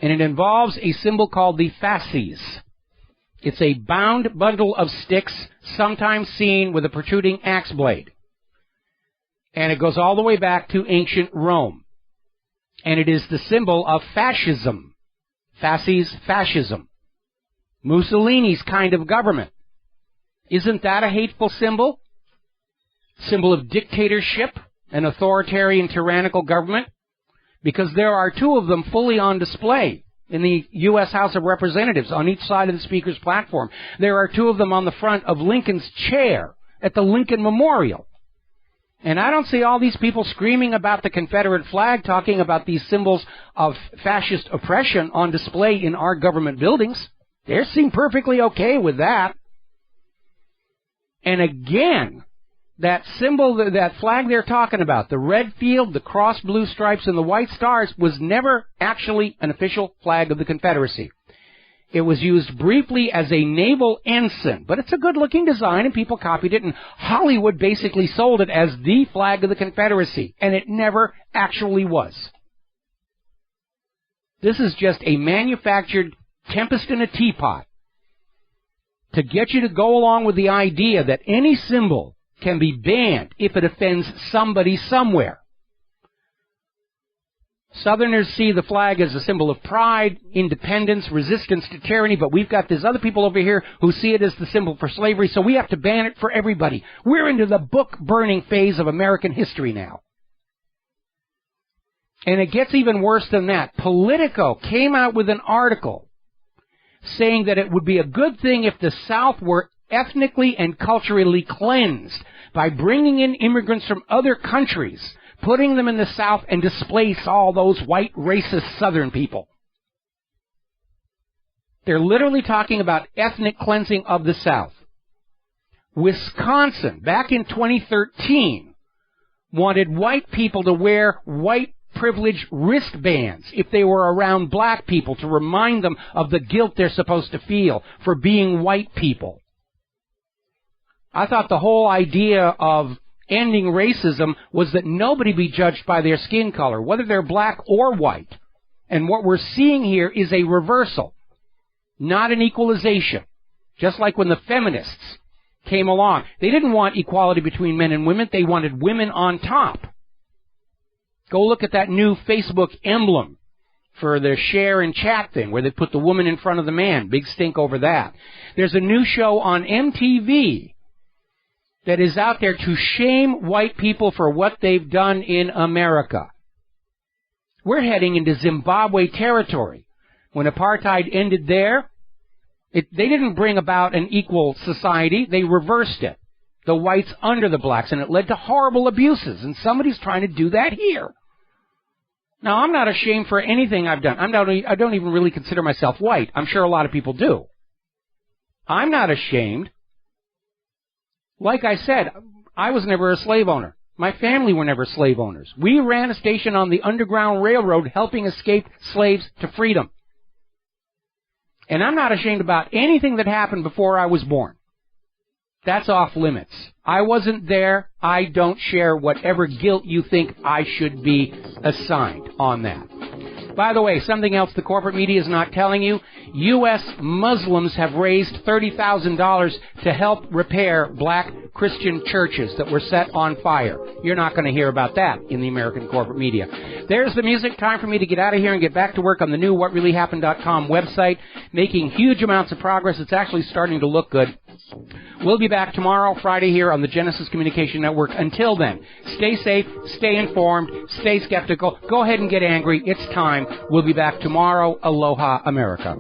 And it involves a symbol called the fasces. It's a bound bundle of sticks, sometimes seen with a protruding axe blade. And it goes all the way back to ancient Rome. And it is the symbol of fascism. Fasces, fascism. Mussolini's kind of government. Isn't that a hateful symbol? Symbol of dictatorship, an authoritarian tyrannical government? Because there are two of them fully on display in the U.S. House of Representatives on each side of the Speaker's platform. There are two of them on the front of Lincoln's chair at the Lincoln Memorial. And I don't see all these people screaming about the Confederate flag, talking about these symbols of fascist oppression on display in our government buildings. They seem perfectly okay with that. And again, that symbol, that flag they're talking about, the red field, the cross blue stripes, and the white stars, was never actually an official flag of the Confederacy. It was used briefly as a naval ensign, but it's a good-looking design, and people copied it, and Hollywood basically sold it as the flag of the Confederacy, and it never actually was. This is just a manufactured tempest in a teapot to get you to go along with the idea that any symbol can be banned if it offends somebody somewhere. Southerners see the flag as a symbol of pride, independence, resistance to tyranny, but we've got these other people over here who see it as the symbol for slavery, so we have to ban it for everybody. We're into the book-burning phase of American history now. And it gets even worse than that. Politico came out with an article saying that it would be a good thing if the South were ethnically and culturally cleansed by bringing in immigrants from other countries, putting them in the South, and displace all those white racist Southern people. They're literally talking about ethnic cleansing of the South. Wisconsin, back in 2013, wanted white people to wear white privilege wristbands if they were around black people to remind them of the guilt they're supposed to feel for being white people. I thought the whole idea of ending racism was that nobody be judged by their skin color, whether they're black or white. And what we're seeing here is a reversal, not an equalization. Just like when the feminists came along. They didn't want equality between men and women. They wanted women on top. Go look at that new Facebook emblem for the share and chat thing where they put the woman in front of the man. Big stink over that. There's a new show on MTV that is out there to shame white people for what they've done in America. We're heading into Zimbabwe territory. When apartheid ended there, they didn't bring about an equal society. They reversed it. The whites under the blacks, and it led to horrible abuses, and somebody's trying to do that here. Now, I'm not ashamed for anything I've done. I don't even really consider myself white. I'm sure a lot of people do. I'm not ashamed. Like I said, I was never a slave owner. My family were never slave owners. We ran a station on the Underground Railroad helping escaped slaves to freedom. And I'm not ashamed about anything that happened before I was born. That's off limits. I wasn't there. I don't share whatever guilt you think I should be assigned on that. By the way, something else the corporate media is not telling you, U.S. Muslims have raised $30,000 to help repair black Christian churches that were set on fire. You're not going to hear about that in the American corporate media. There's the music. Time for me to get out of here and get back to work on the new WhatReallyHappened.com website, making huge amounts of progress. It's actually starting to look good. We'll be back tomorrow, Friday, here on the Genesis Communication Network. Until then, stay safe, stay informed, stay skeptical. Go ahead and get angry. It's time. We'll be back tomorrow. Aloha, America.